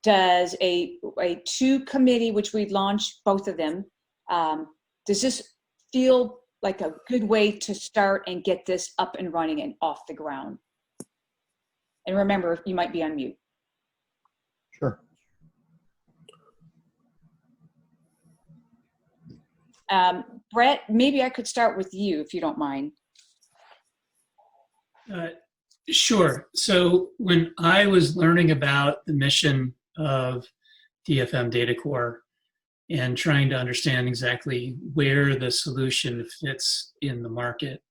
does a 2 committee, which we've launched both of them, does this feel like a good way to start and get this up and running and off the ground? And remember, you might be on mute. Sure. Brett, maybe I could start with you if you don't mind. Sure. So when I was learning about the mission of DFM Data Core and trying to understand exactly where the solution fits in the market,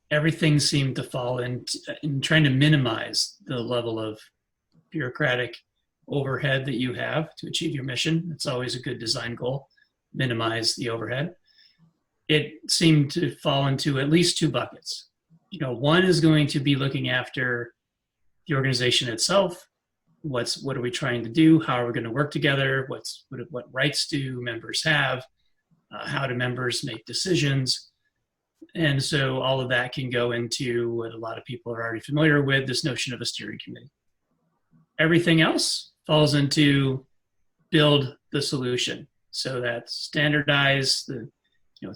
everything seemed to fall in trying to minimize the level of bureaucratic overhead that you have to achieve your mission. It's always a good design goal, minimize the overhead. It seemed to fall into at least 2 buckets. One is going to be looking after the organization itself. What are we trying to do? How are we going to work together? What rights do members have? How do members make decisions? And so all of that can go into what a lot of people are already familiar with, this notion of a steering committee. Everything else falls into build the solution. So that standardize the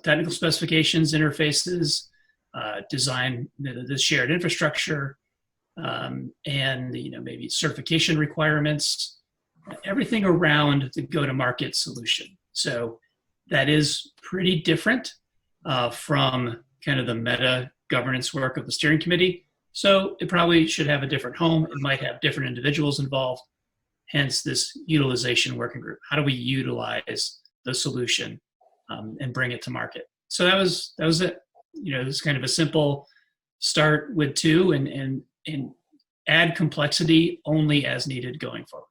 technical specifications, interfaces, design the shared infrastructure, and maybe certification requirements, everything around the go-to-market solution. So that is pretty different from kind of the meta governance work of the steering committee. So it probably should have a different home. It might have different individuals involved, hence this utilization working group. How do we utilize the solution and bring it to market? So that was it. It was kind of a simple start with 2 and add complexity only as needed going forward.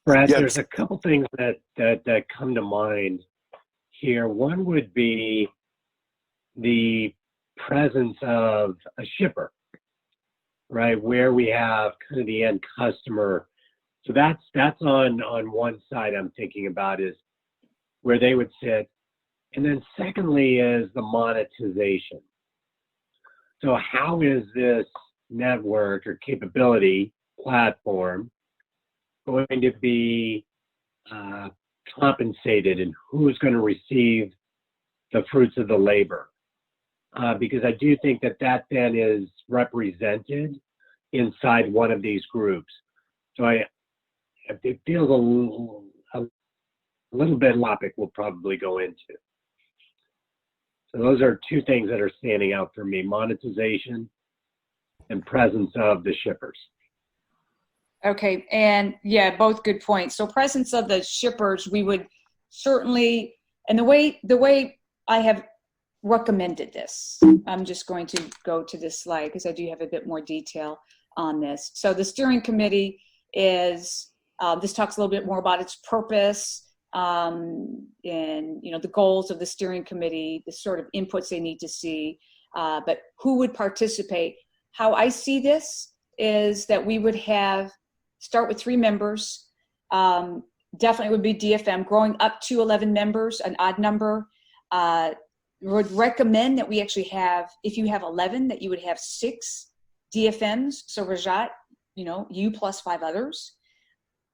Brad, there's a couple things that come to mind here. One would be the presence of a shipper, right, where we have kind of the end customer. So that's on one side I'm thinking about is where they would sit. And then secondly is the monetization. So how is this network or capability platform going to be compensated, and who's going to receive the fruits of the labor? Because I do think that then is represented inside one of these groups. So it feels a little bit topic we'll probably go into. So those are 2 things that are standing out for me: monetization and presence of the shippers. Okay, and yeah, both good points. So presence of the shippers, we would certainly, and the way I have recommended this, I'm just going to go to this slide because I do have a bit more detail on this. So the steering committee is, this talks a little bit more about its purpose, and the goals of the steering committee, the sort of inputs they need to see, but who would participate. How I see this is that we would start with 3 members. Definitely would be DFM, growing up to 11 members, an odd number. Would recommend that we actually have, if you have 11, that you would have 6 DFMs. So Rajat, you plus 5 others,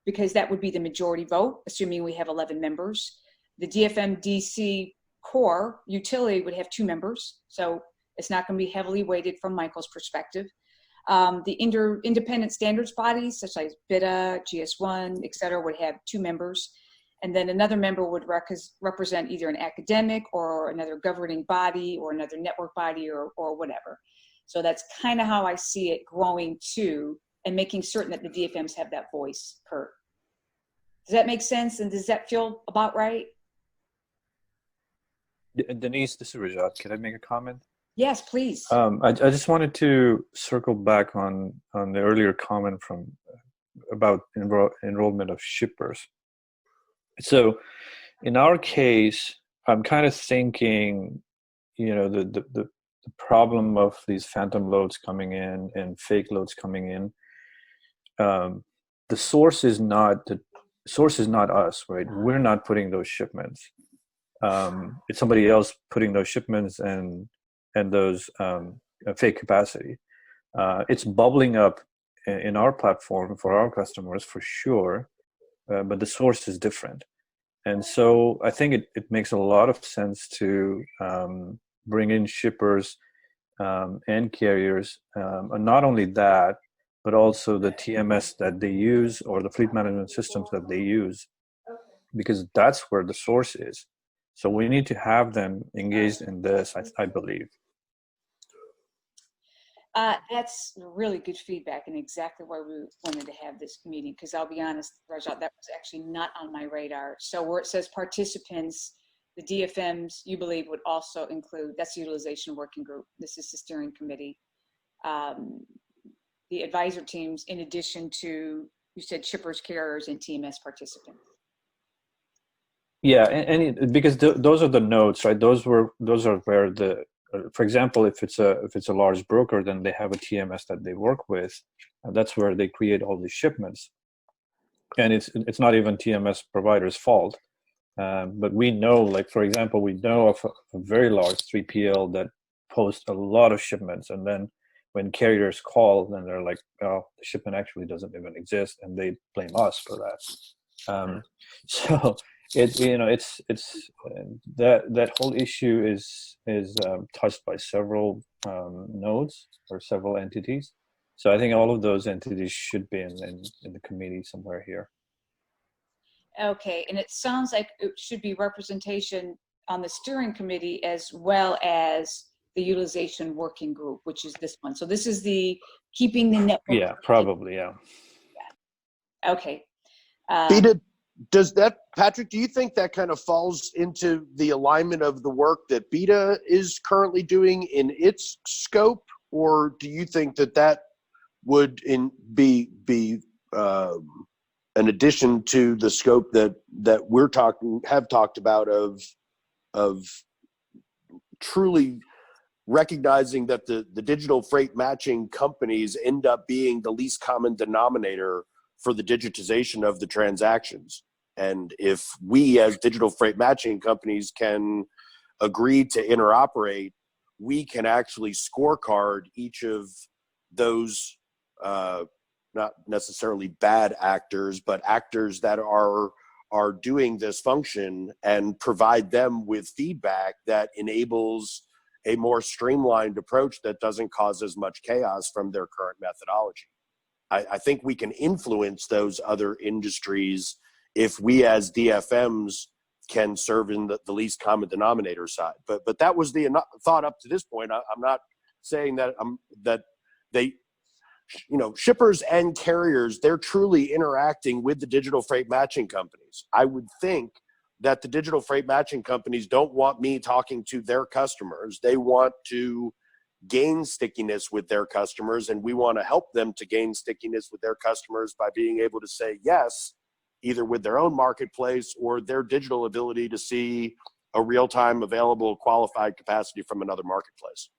because that would be the majority vote, assuming we have 11 members. The DFMDC core utility would have 2 members. So it's not going to be heavily weighted from Michael's perspective. The independent standards bodies, such as BIDA, GS1, et cetera, would have 2 members. And then another member would represent either an academic or another governing body or another network body or whatever. So that's kind of how I see it growing to, and making certain that the DFMs have that voice, Kurt. Does that make sense? And does that feel about right? Denise, this is Rajat. Can I make a comment? Yes, please. I just wanted to circle back on the earlier comment from about enrollment of shippers. So in our case, I'm kind of thinking, the problem of these phantom loads coming in and fake loads coming in. The source is not us, right? We're not putting those shipments. It's somebody else putting those shipments and those fake capacity. It's bubbling up in our platform for our customers for sure, but the source is different. And so I think it makes a lot of sense to bring in shippers and carriers, and not only that, but also the TMS that they use or the fleet management systems that they use, because that's where the source is. So we need to have them engaged in this, I believe. That's really good feedback and exactly why we wanted to have this meeting, because I'll be honest, Rajat, that was actually not on my radar. So where it says participants, the DFMs, you believe would also include, that's the Utilization Working Group. This is the steering committee. The advisor teams, in addition to, you said shippers, carriers, and TMS participants. Yeah, and because those are the nodes, right? Those are where the, for example, if it's a large broker, then they have a TMS that they work with, and that's where they create all these shipments. And it's not even TMS provider's fault, but we know, like for example, we know of a very large 3PL that posts a lot of shipments, and then when carriers call, then they're like, "Oh, the shipment actually doesn't even exist," and they blame us for that. So that whole issue is touched by several nodes or several entities. So I think all of those entities should be in the committee somewhere here. Okay, and it sounds like it should be representation on the steering committee as well as the Utilization Working Group, which is this one. So this is the keeping the network. Yeah, probably, yeah. Okay. BETA, does that, Patrick, do you think that kind of falls into the alignment of the work that BETA is currently doing in its scope? Or do you think that would be an addition to the scope that have talked about of truly recognizing that the digital freight matching companies end up being the least common denominator for the digitization of the transactions? And if we as digital freight matching companies can agree to interoperate, we can actually scorecard each of those not necessarily bad actors, but actors that are doing this function, and provide them with feedback that enables a more streamlined approach that doesn't cause as much chaos from their current methodology. I think we can influence those other industries if we as DFMs can serve in the least common denominator side. But that was the thought up to this point. I'm not saying that that they, shippers and carriers, they're truly interacting with the digital freight matching companies. I would think that the digital freight matching companies don't want me talking to their customers. They want to gain stickiness with their customers, and we want to help them to gain stickiness with their customers by being able to say yes, either with their own marketplace or their digital ability to see a real-time available qualified capacity from another marketplace.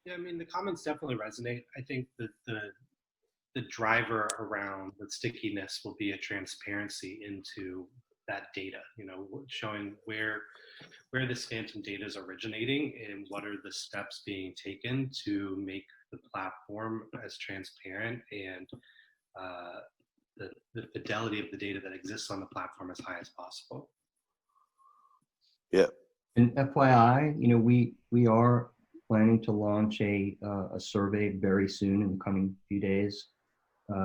Yeah, I mean, the comments definitely resonate. I think that the driver around the stickiness will be a transparency into that data, showing where this phantom data is originating and what are the steps being taken to make the platform as transparent and the fidelity of the data that exists on the platform as high as possible. Yeah. And FYI, we are planning to launch a survey very soon in the coming few days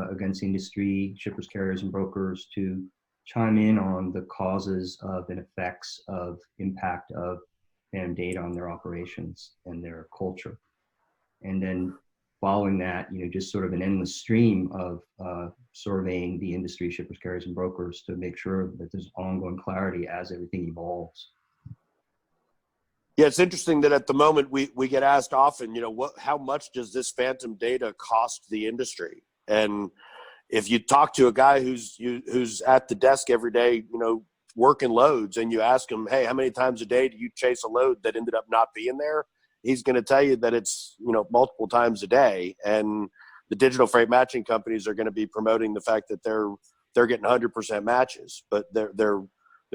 against industry, shippers, carriers, and brokers to chime in on the causes of and effects of impact of phantom data on their operations and their culture. And then following that, just sort of an endless stream of surveying the industry, shippers, carriers, and brokers to make sure that there's ongoing clarity as everything evolves. Yeah, it's interesting that at the moment we get asked often, how much does this phantom data cost the industry? And if you talk to a guy who's at the desk every day, working loads, and you ask him, hey, how many times a day do you chase a load that ended up not being there? He's going to tell you that it's, multiple times a day. And the digital freight matching companies are going to be promoting the fact that they're getting 100% matches, but they're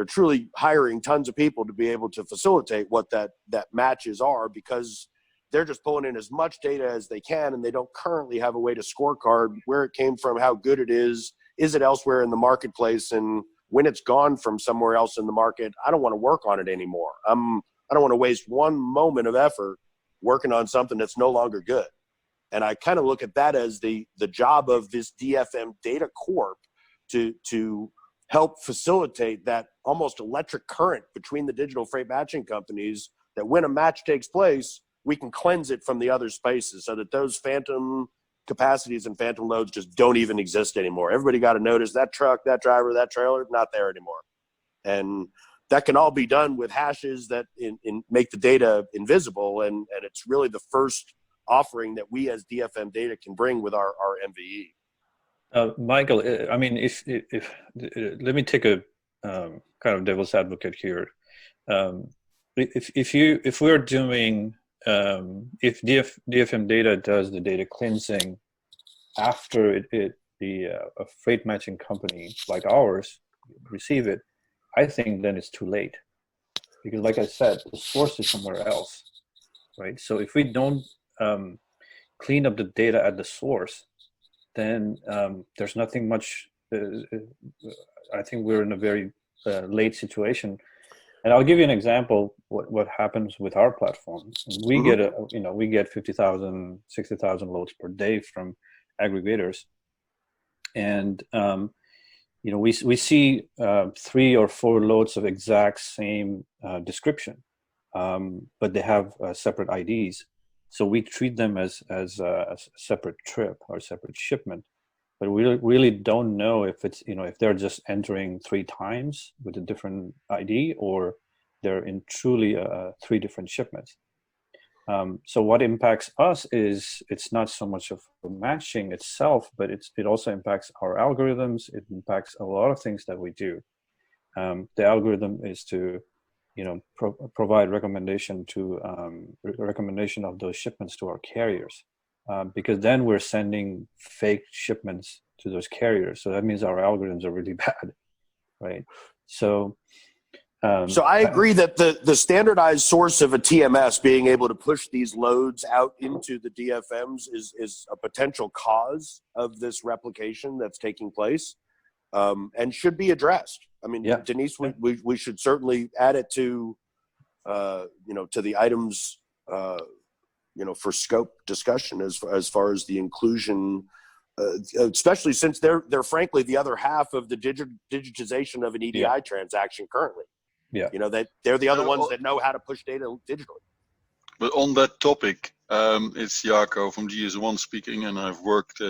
truly hiring tons of people to be able to facilitate what that matches are, because they're just pulling in as much data as they can, and they don't currently have a way to scorecard where it came from, how good it is it elsewhere in the marketplace, and when it's gone from somewhere else in the market, I don't want to work on it anymore. I don't want to waste one moment of effort working on something that's no longer good. And I kind of look at that as the job of this DFM Data Corp to help facilitate that almost electric current between the digital freight matching companies, that when a match takes place, we can cleanse it from the other spaces so that those phantom capacities and phantom loads just don't even exist anymore. Everybody got to notice that truck, that driver, that trailer, not there anymore. And that can all be done with hashes that make the data invisible. And it's really the first offering that we as DFM Data can bring with our MVE. Michael, I mean, if let me take a kind of devil's advocate here. If we're doing if DFM Data does the data cleansing after a freight matching company like ours receive it, I think then it's too late, because like I said, the source is somewhere else, right? So if we don't clean up the data at the source, then there's nothing much. I think we're in a very late situation. And I'll give you an example what happens with our platform. We get 50,000, 60,000 loads per day from aggregators, and we see 3 or 4 loads of exact same description, but they have separate IDs. So we treat them as a separate trip or separate shipment. But we really don't know if it's, if they're just entering 3 times with a different ID, or they're in truly 3 different shipments. So what impacts us is it's not so much of matching itself, but it also impacts our algorithms. It impacts a lot of things that we do. The algorithm is to, provide recommendation of those shipments to our carriers. Because then we're sending fake shipments to those carriers. So that means our algorithms are really bad, right? So I agree that the standardized source of a TMS being able to push these loads out into the DFMs is a potential cause of this replication that's taking place, and should be addressed. I mean, yeah. Denise, we should certainly add it to, to the items, for scope discussion as far as the inclusion, especially since they're frankly the other half of the digitization of an EDI transaction currently. Yeah, they're the other ones that know how to push data digitally. But on that topic, it's Jaco from GS1 speaking, and I've worked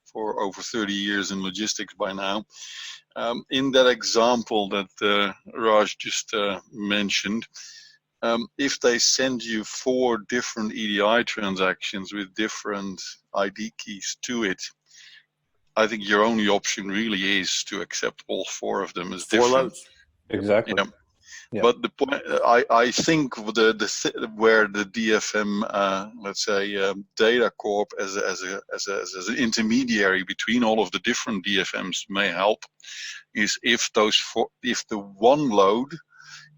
for over 30 years in logistics by now. In that example that Raj just mentioned, if they send you 4 different EDI transactions with different ID keys to it, I think your only option really is to accept all 4 of them as 4 different. Loads. Exactly. Yeah. Yeah. But the point, I think where the DFM, let's say, Data Corp as an intermediary between all of the different DFMs may help, is if the one load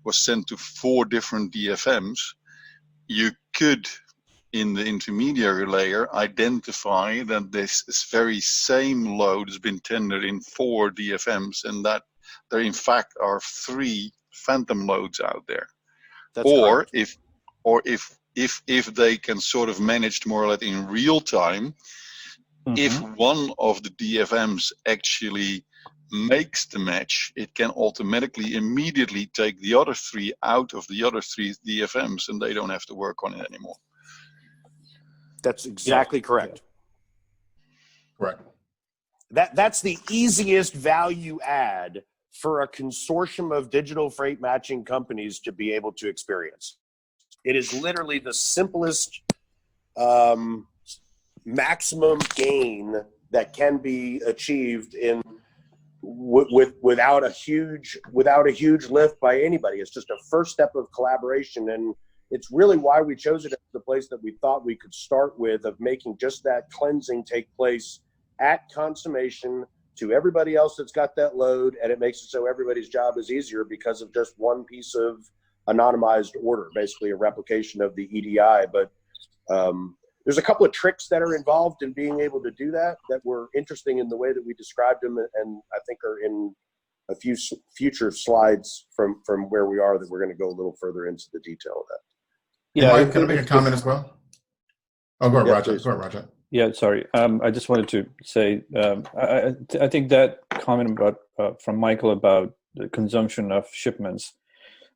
was sent to 4 different DFMs, you could, in the intermediary layer, identify that this very same load has been tendered in 4 DFMs, and that there in fact are 3 phantom loads out there. That's or correct. if they can sort of manage more or less in real time, if one of the DFMs actually makes the match, it can automatically immediately take the other 3 out of the other 3 DFMs, and they don't have to work on it anymore. That's exactly correct. Correct. That's the easiest value add for a consortium of digital freight matching companies to be able to experience. It is literally the simplest maximum gain that can be achieved in without a huge lift by anybody. It's just a first step of collaboration, and it's really why we chose it as the place that we thought we could start with, of making just that cleansing take place at consummation to everybody else that's got that load, and it makes it so everybody's job is easier because of just one piece of anonymized order, basically a replication of the EDI. But there's a couple of tricks that are involved in being able to do that were interesting in the way that we described them, and I think are in a few future slides from where we are, that we're going to go a little further into the detail of that. Yeah, Mike, can I make a comment as well? Oh, go ahead, Raja. Please. Go ahead, Raja. Yeah, sorry. I just wanted to say, I think that comment about from Michael about the consumption of shipments,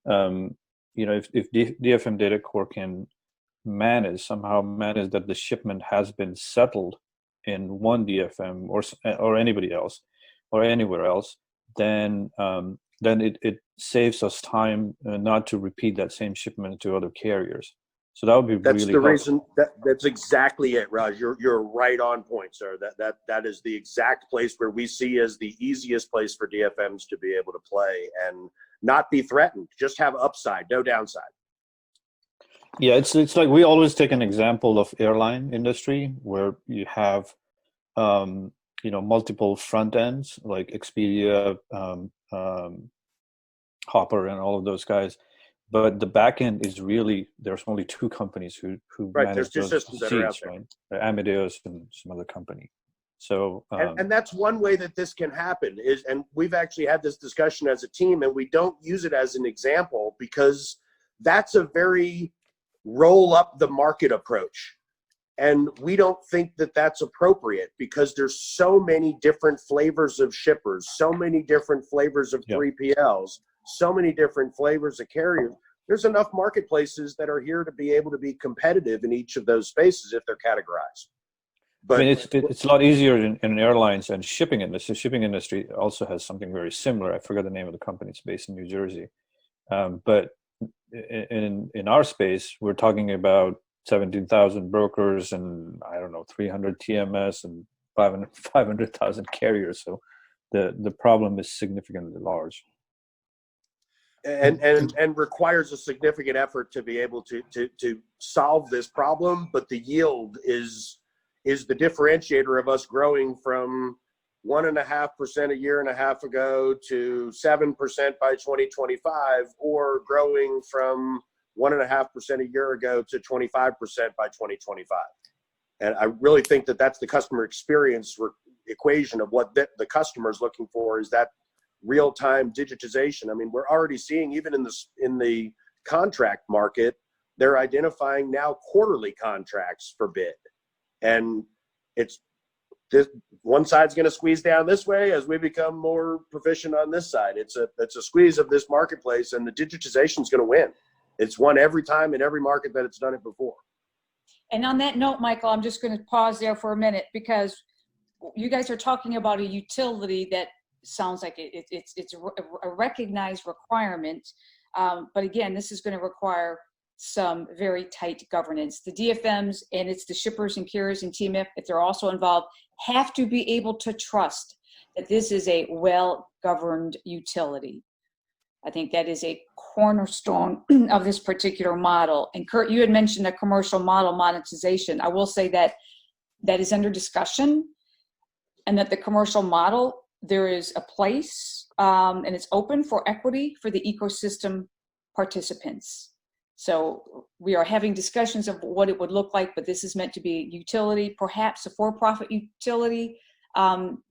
if DFM Data Core can somehow manage that the shipment has been settled in one DFM or anybody else or anywhere else, then it saves us time not to repeat that same shipment to other carriers. So that would be That's really the helpful. reason. That's exactly it, Raj. You're right on point, sir. That is the exact place where we see as the easiest place for DFMs to be able to play and not be threatened. Just have upside, no downside. Yeah, it's like we always take an example of airline industry where you have multiple front ends like Expedia, Hopper, and all of those guys. But the back end is really, there's only two companies who Right, manage there's two those systems that are out seats, there. right? Amadeus and some other company. So And that's one way that this can happen is, and we've actually had this discussion as a team, and we don't use it as an example because that's a very roll up the market approach. And we don't think that that's appropriate because there's so many different flavors of shippers, so many different flavors of 3PLs, so many different flavors of carriers. There's enough marketplaces that are here to be able to be competitive in each of those spaces if they're categorized. But I mean, it's a lot easier in airlines and shipping industry. Shipping industry also has something very similar. I forgot the name of the company. It's based in New Jersey. But in our space, we're talking about 17,000 brokers and 300 TMS and 500,000 carriers. So the problem is significantly large. And requires a significant effort to be able to solve this problem, but the yield is the differentiator of us growing from 1.5% a year and a half ago to 7% by 2025, or growing from 1.5% a year ago to 25% by 2025. And I really think that that's the customer experience equation of what the customer is looking for, is that real-time digitization. I mean, we're already seeing, even in the contract market, they're identifying now quarterly contracts for bid. And it's this one side's going to squeeze down this way as we become more proficient on this side. It's a squeeze of this marketplace, and the digitization is going to win. It's won every time in every market that it's done it before. And on that note, Michael, I'm just going to pause there for a minute, because you guys are talking about a utility that sounds like it's a recognized requirement. But again, this is going to require some very tight governance. The DFMs, and it's the shippers and carriers and TMF, if they're also involved, have to be able to trust that this is a well-governed utility. I think that is a cornerstone of this particular model. And Kurt, you had mentioned the commercial model monetization. I will say that that is under discussion, and that the commercial model, there is a place and it's open for equity for the ecosystem participants. So we are having discussions of what it would look like, but this is meant to be a utility, perhaps a for-profit utility,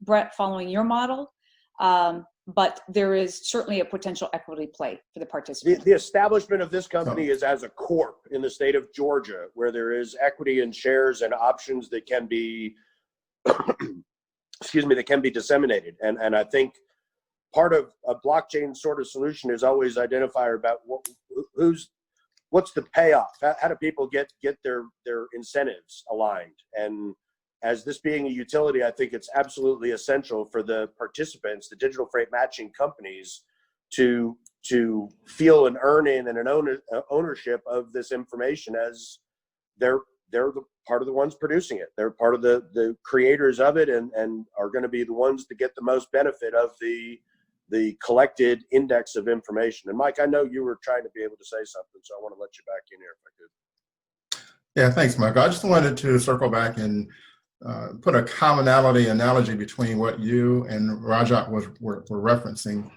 Brett, following your model. But there is certainly a potential equity play for the participants. The establishment of this company is as a corp in the state of Georgia, where there is equity and shares and options that can be, that can be disseminated. And I think part of a blockchain sort of solution is always identify about what's the payoff? How do people get their incentives aligned? And as this being a utility, I think it's absolutely essential for the participants, the digital freight matching companies, to feel an earn-in and an ownership of this information as they're they're the part of the ones producing it. They're part of the creators of it, and are going to be the ones that get the most benefit of the collected index of information. And Mike, I know you were trying to be able to say something, so I want to let you back in here if I could. Yeah, thanks, Mike. I just wanted to circle back and put a commonality analogy between what you and Rajat were referencing.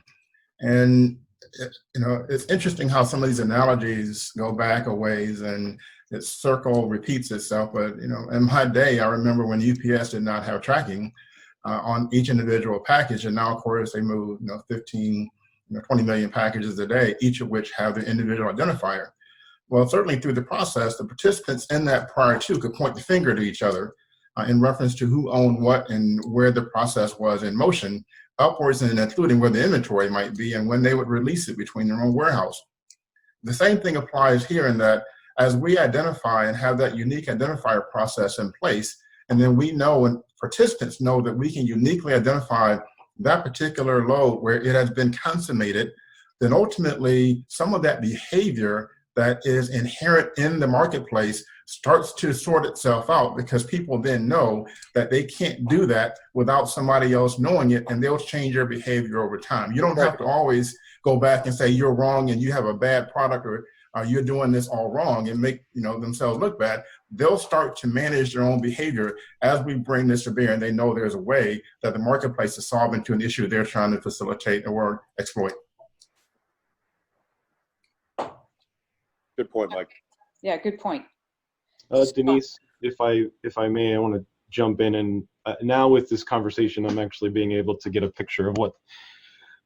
And it's interesting how some of these analogies go back a ways and this circle repeats itself. But in my day, I remember when UPS did not have tracking on each individual package, and now of course they move 15, 20 million packages a day, each of which have the individual identifier. Well, certainly through the process, the participants in that prior to could point the finger to each other in reference to who owned what and where the process was in motion, upwards and including where the inventory might be and when they would release it between their own warehouse. The same thing applies here in that as we identify and have that unique identifier process in place, and then we know and participants know that we can uniquely identify that particular load where it has been consummated, then ultimately some of that behavior that is inherent in the marketplace starts to sort itself out, because people then know that they can't do that without somebody else knowing it, and they'll change their behavior over time. You don't have to always go back and say you're wrong and you have a bad product, or you're doing this all wrong, and make themselves look bad. They'll start to manage their own behavior as we bring this to bear, and they know there's a way that the marketplace is solving to an issue they're trying to facilitate or exploit. Good point, Mike. Yeah, good point. Denise, if I may, I want to jump in, and now with this conversation, I'm actually being able to get a picture of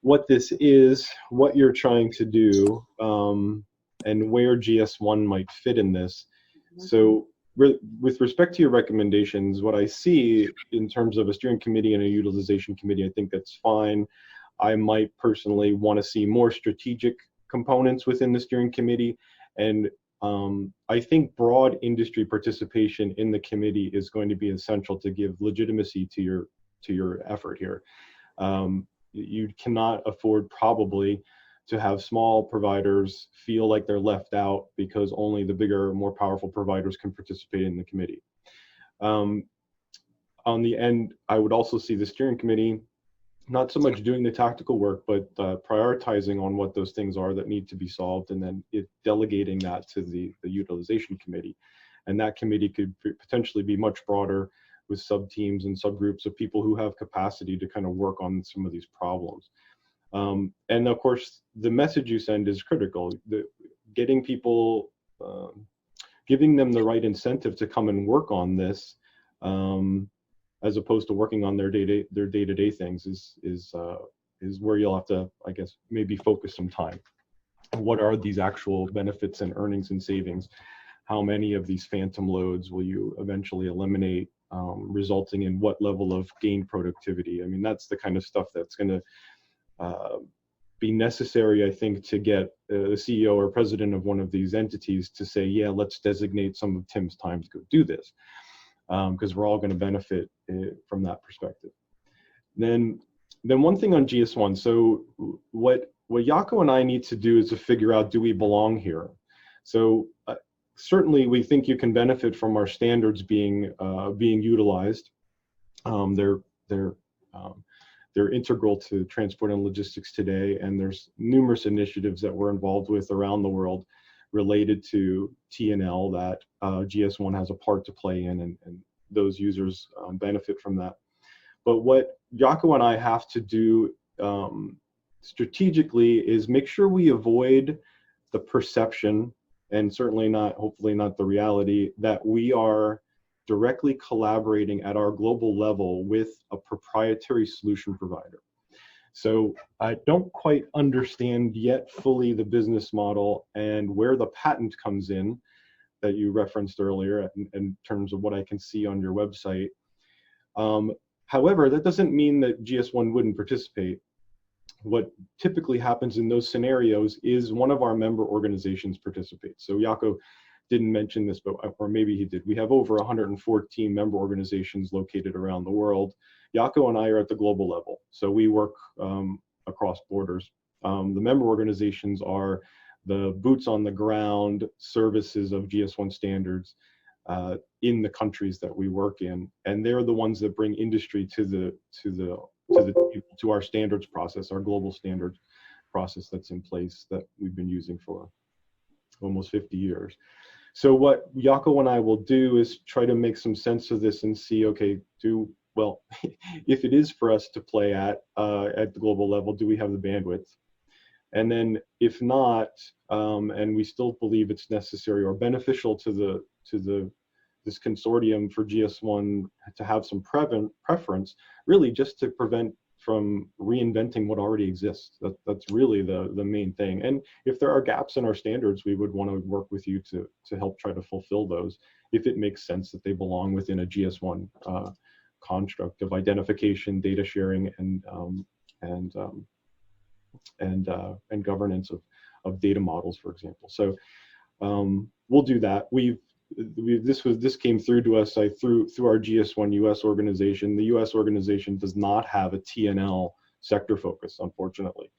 what this is, what you're trying to do, and where GS1 might fit in this. So with respect to your recommendations, what I see in terms of a steering committee and a utilization committee, I think that's fine. I might personally want to see more strategic components within the steering committee, and I think broad industry participation in the committee is going to be essential to give legitimacy to your effort here. You cannot afford probably to have small providers feel like they're left out because only the bigger, more powerful providers can participate in the committee. On the end, I would also see the steering committee not so much doing the tactical work, but prioritizing on what those things are that need to be solved, and then delegating that to the utilization committee. And that committee could potentially be much broader, with sub-teams and subgroups of people who have capacity to kind of work on some of these problems. And of course, the message you send is critical. Getting people, giving them the right incentive to come and work on this, as opposed to working on their day-to-day things is where you'll have to, I guess, maybe focus some time. What are these actual benefits and earnings and savings? How many of these phantom loads will you eventually eliminate, resulting in what level of gain productivity? I mean, that's the kind of stuff that's going to be necessary, I think, to get the CEO or president of one of these entities to say, yeah, let's designate some of Tim's time to go do this. Because we're all going to benefit from that perspective. Then one thing on GS1. So what Jaco and I need to do is to figure out, do we belong here? So certainly we think you can benefit from our standards being utilized. They're integral to transport and logistics today, and there's numerous initiatives that we're involved with around the world related to T&L that GS1 has a part to play in, and those users benefit from that. But what Jaco and I have to do strategically is make sure we avoid the perception, and certainly not, hopefully not the reality, that we are directly collaborating at our global level with a proprietary solution provider. So I don't quite understand yet fully the business model and where the patent comes in that you referenced earlier in terms of what I can see on your website. However, that doesn't mean that GS1 wouldn't participate. What typically happens in those scenarios is one of our member organizations participates. So Jaco didn't mention this, but or maybe he did. We have over 114 member organizations located around the world. Jaco and I are at the global level, so we work across borders. The member organizations are the boots on the ground services of GS1 standards. in the countries that we work in, and they're the ones that bring industry to our standards process, our global standards process that's in place that we've been using for almost 50 years. So what Jaco and I will do is try to make some sense of this and see, okay, if it is for us to play at the global level, do we have the bandwidth? And then if not, and we still believe it's necessary or beneficial to this consortium for GS1 to have some preference, really just to prevent from reinventing what already exists. That's really the main thing. And if there are gaps in our standards, we would want to work with you to help try to fulfill those, if it makes sense that they belong within a GS1 construct of identification, data sharing, and governance of data models, for example. So we'll do that. This came through to us through our GS1 US organization. The US organization does not have a TNL sector focus, unfortunately.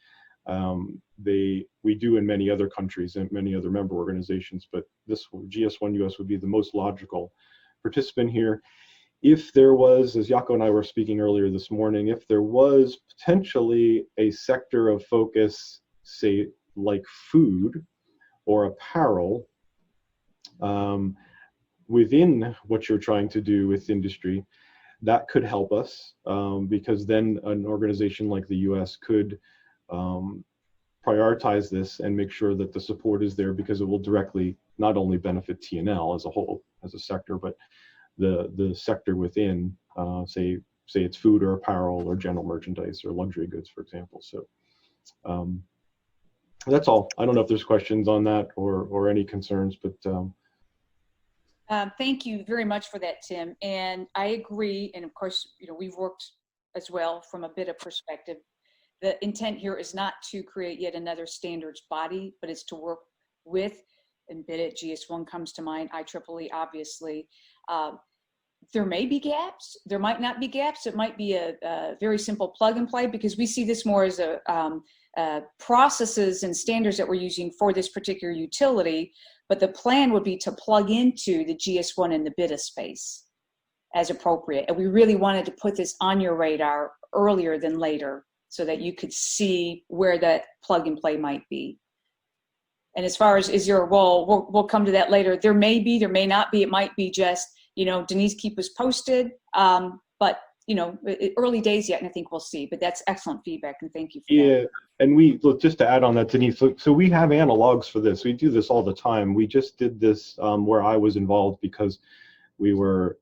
We do in many other countries and many other member organizations, but this GS1 US would be the most logical participant here. If there was, as Jaco and I were speaking earlier this morning, if there was potentially a sector of focus, say like food or apparel, within what you're trying to do with industry, that could help us, because then an organization like the US could prioritize this and make sure that the support is there, because it will directly not only benefit TNL as a whole, as a sector, but the sector within, say it's food or apparel or general merchandise or luxury goods, for example. So that's all. I don't know if there's questions on that or any concerns, but thank you very much for that, Tim. And I agree. And of course, we've worked as well from a bit of perspective. The intent here is not to create yet another standards body, but it's to work with, and BIDIT, GS1 comes to mind, IEEE, obviously. There may be gaps. There might not be gaps. It might be a very simple plug and play, because we see this more as processes and standards that we're using for this particular utility. But the plan would be to plug into the GS1 and the BIDA space as appropriate. And we really wanted to put this on your radar earlier than later, so that you could see where that plug and play might be. And as far as is your role, we'll come to that later. There may be, there may not be. It might be just, Denise, keep us posted. But early days yet, and I think we'll see. But that's excellent feedback, and thank you for that. And we look, just to add on that, Denise. So we have analogs for this. We do this all the time. We just did this where I was involved, because we were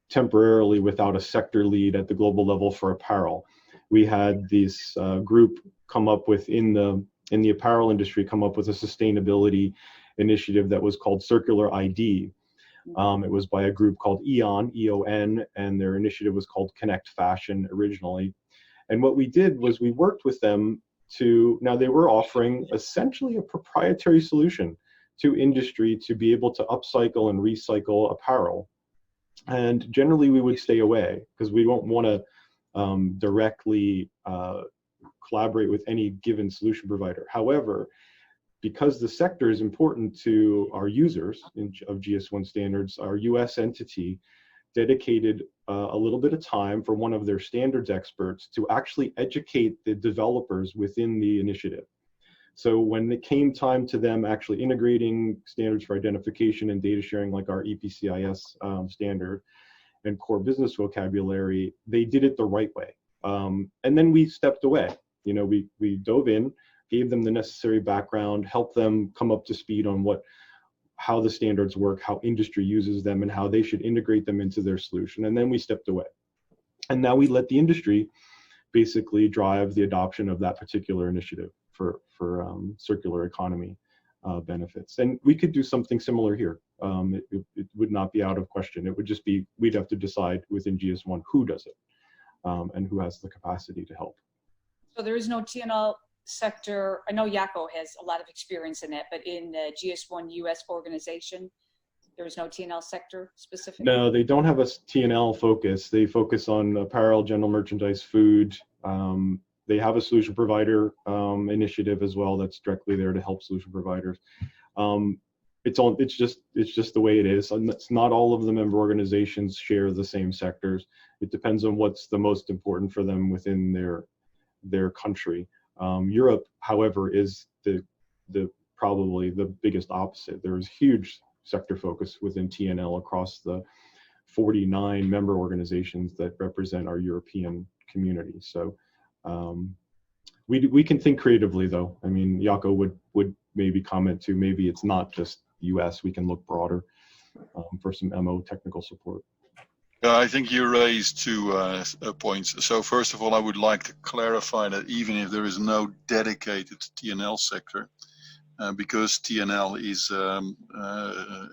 temporarily without a sector lead at the global level for apparel. We had this group come up with in the apparel industry, come up with a sustainability initiative that was called Circular ID. It was by a group called EON, E-O-N, and their initiative was called Connect Fashion originally. And what we did was we worked with them now they were offering essentially a proprietary solution to industry to be able to upcycle and recycle apparel. And generally we would stay away, because we don't want to directly collaborate with any given solution provider. However, because the sector is important to our users of GS1 standards, our US entity dedicated a little bit of time for one of their standards experts to actually educate the developers within the initiative. So when it came time to them actually integrating standards for identification and data sharing, like our EPCIS standard and core business vocabulary, they did it the right way. And then we stepped away. We dove in, gave them the necessary background, helped them come up to speed on how the standards work, how industry uses them, and how they should integrate them into their solution. And then we stepped away. And now we let the industry basically drive the adoption of that particular initiative for circular economy benefits. And we could do something similar here. It would not be out of question. It would just be, we'd have to decide within GS1 who does it and who has the capacity to help. So there is no TNL sector. I know Jaco has a lot of experience in that, but in the GS1 US organization, there is no TNL sector specific? No, they don't have a TNL focus. They focus on apparel, general merchandise, food. They have a solution provider initiative as well that's directly there to help solution providers. it's just the way it is. And it's not all of the member organizations share the same sectors. It depends on what's the most important for them within their country. Europe, however, is the probably the biggest opposite. There is huge sector focus within TNL across the 49 member organizations that represent our European community. So we can think creatively, though. I mean, Jaco would maybe comment too. Maybe it's not just US. We can look broader for some MO technical support. I think you raised two points. So first of all, I would like to clarify that even if there is no dedicated TNL sector, because TNL is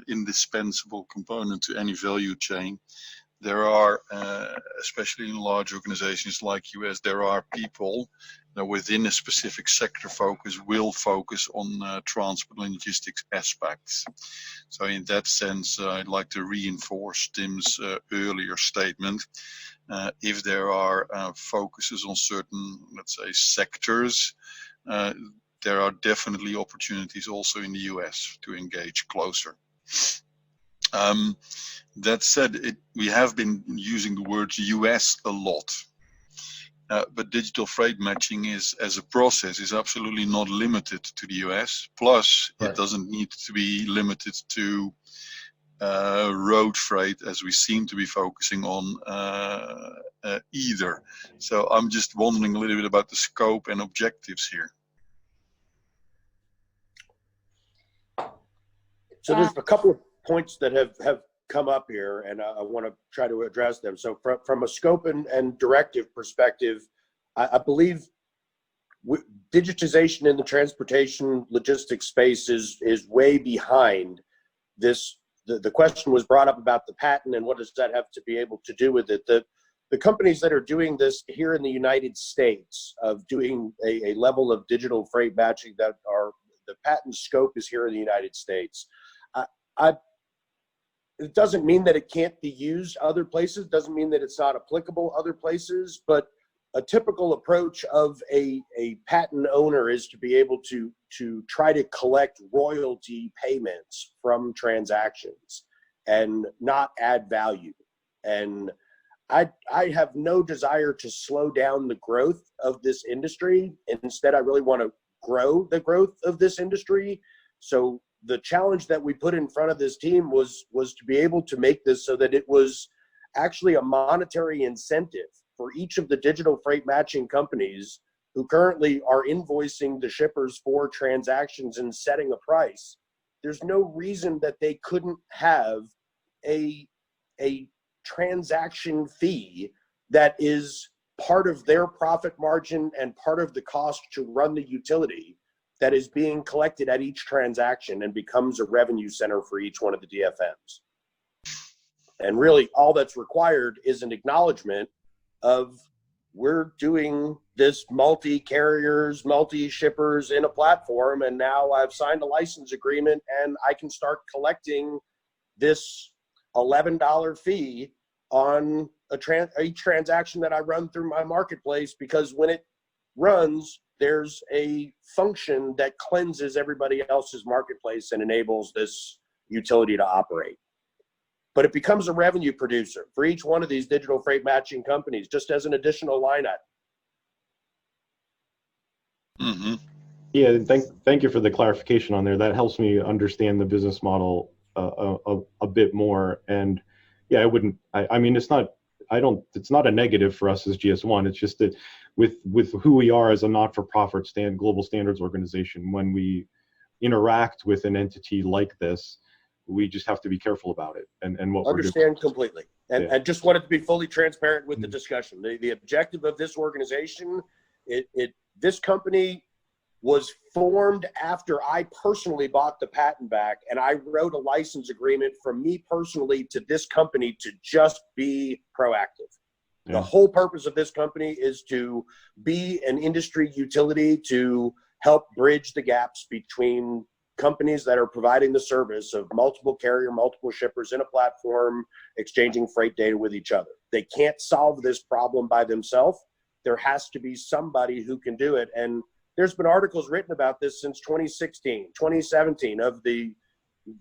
indispensable component to any value chain, there are, especially in large organizations like US, there are people that within a specific sector focus will focus on transport and logistics aspects. So in that sense, I'd like to reinforce Tim's earlier statement. If there are focuses on certain, let's say, sectors, there are definitely opportunities also in the US to engage closer. That said, we have been using the word US a lot, but digital freight matching as a process is absolutely not limited to the US. Plus, It doesn't need to be limited to road freight, as we seem to be focusing on either. So I'm just wondering a little bit about the scope and objectives here. So there's a couple of points that have come up here, and I want to try to address them. So from a scope and directive perspective, I believe digitization in the transportation logistics space is way behind this. The question was brought up about the patent and what does that have to be able to do with it. The companies that are doing this here in the United States of doing a level of digital freight matching that are the patent scope is here in the United States. It doesn't mean that it can't be used other places, doesn't mean that it's not applicable other places, but a typical approach of a patent owner is to be able to try to collect royalty payments from transactions and not add value. And I have no desire to slow down the growth of this industry. Instead, I really want to grow the growth of this industry. So the challenge that we put in front of this team was to be able to make this so that it was actually a monetary incentive for each of the digital freight matching companies who currently are invoicing the shippers for transactions and setting a price. There's no reason that they couldn't have a transaction fee that is part of their profit margin and part of the cost to run the utility that is being collected at each transaction and becomes a revenue center for each one of the DFMs. And really all that's required is an acknowledgement of we're doing this multi-carriers, multi-shippers in a platform, and now I've signed a license agreement and I can start collecting this $11 fee on each transaction that I run through my marketplace, because when it runs, there's a function that cleanses everybody else's marketplace and enables this utility to operate. But it becomes a revenue producer for each one of these digital freight matching companies, just as an additional line item. Mm-hmm. Yeah, thank you for the clarification on there. That helps me understand the business model a bit more. And yeah, I mean, it's not a negative for us as GS1. It's just that with who we are as a not-for-profit global standards organization, when we interact with an entity like this, we just have to be careful about it and what we're doing. Completely. And just wanted to be fully transparent with the discussion. The objective of this organization, this company was formed after I personally bought the patent back, and I wrote a license agreement from me personally to this company to just be proactive. Yeah. The whole purpose of this company is to be an industry utility to help bridge the gaps between companies that are providing the service of multiple carrier, multiple shippers in a platform, exchanging freight data with each other. They can't solve this problem by themselves. There has to be somebody who can do it. And there's been articles written about this since 2016, 2017 of the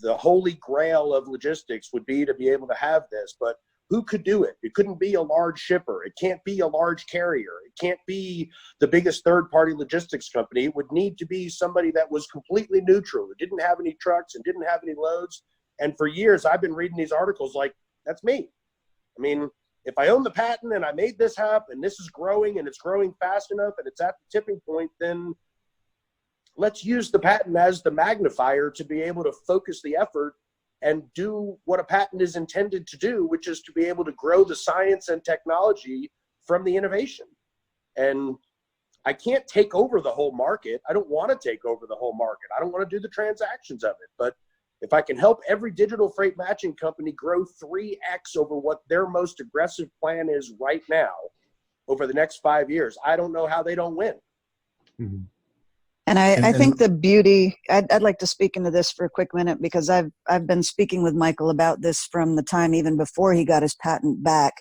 the holy grail of logistics would be to be able to have this, but who could do it? It couldn't be a large shipper. It can't be a large carrier. It can't be the biggest third-party logistics company. It would need to be somebody that was completely neutral, who didn't have any trucks and didn't have any loads. And for years, I've been reading these articles like, that's me. I mean, if I own the patent and I made this happen and this is growing and it's growing fast enough and it's at the tipping point, then let's use the patent as the magnifier to be able to focus the effort and do what a patent is intended to do, which is to be able to grow the science and technology from the innovation. And I can't take over the whole market. I don't want to take over the whole market. I don't want to do the transactions of it. But if I can help every digital freight matching company grow 3x over what their most aggressive plan is right now over the next 5 years, I don't know how they don't win. Mm-hmm. And I think the beauty, I'd like to speak into this for a quick minute, because I've been speaking with Michael about this from the time even before he got his patent back.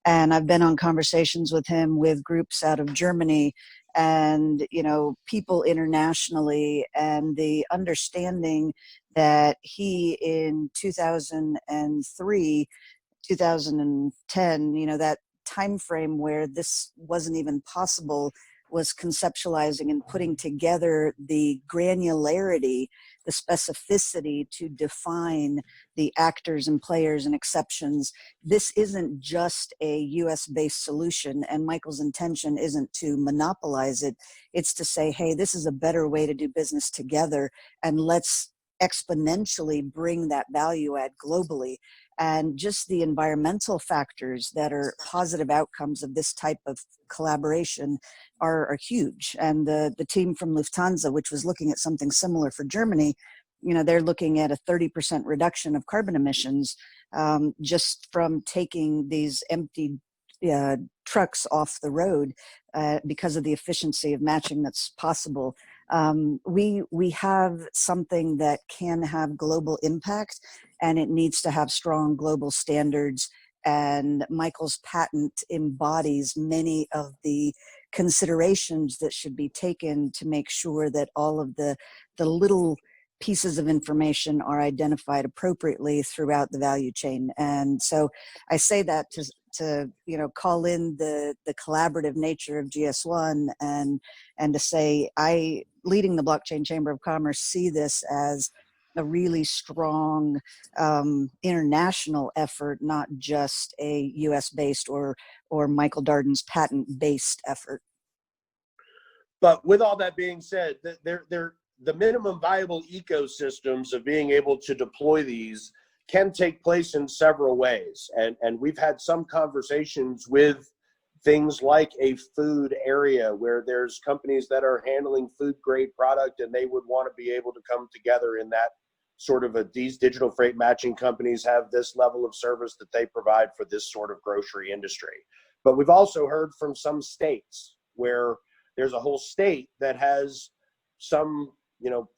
And I've been on conversations with him with groups out of Germany and, you know, people internationally, and the understanding that he in 2003, 2010, you know, that time frame where this wasn't even possible, was conceptualizing and putting together the granularity, the specificity to define the actors and players and exceptions. This isn't just a US-based solution, and Michael's intention isn't to monopolize it. It's to say, hey, this is a better way to do business together, and let's exponentially bring that value add globally. And just the environmental factors that are positive outcomes of this type of collaboration are huge. And the team from Lufthansa, which was looking at something similar for Germany, you know, they're looking at a 30% reduction of carbon emissions just from taking these empty trucks off the road because of the efficiency of matching that's possible. We have something that can have global impact, and it needs to have strong global standards. And Michael's patent embodies many of the considerations that should be taken to make sure that all of the little pieces of information are identified appropriately throughout the value chain. And so I say that to you know, call in the collaborative nature of GS1, and to say, I, leading the Blockchain Chamber of Commerce, see this as a really strong international effort, not just a US-based or Michael Darden's patent-based effort. But with all that being said, the minimum viable ecosystems of being able to deploy these can take place in several ways. And we've had some conversations with things like a food area where there's companies that are handling food grade product, and they would want to be able to come together in that sort of these digital freight matching companies have this level of service that they provide for this sort of grocery industry. But we've also heard from some states where there's a whole state that has some,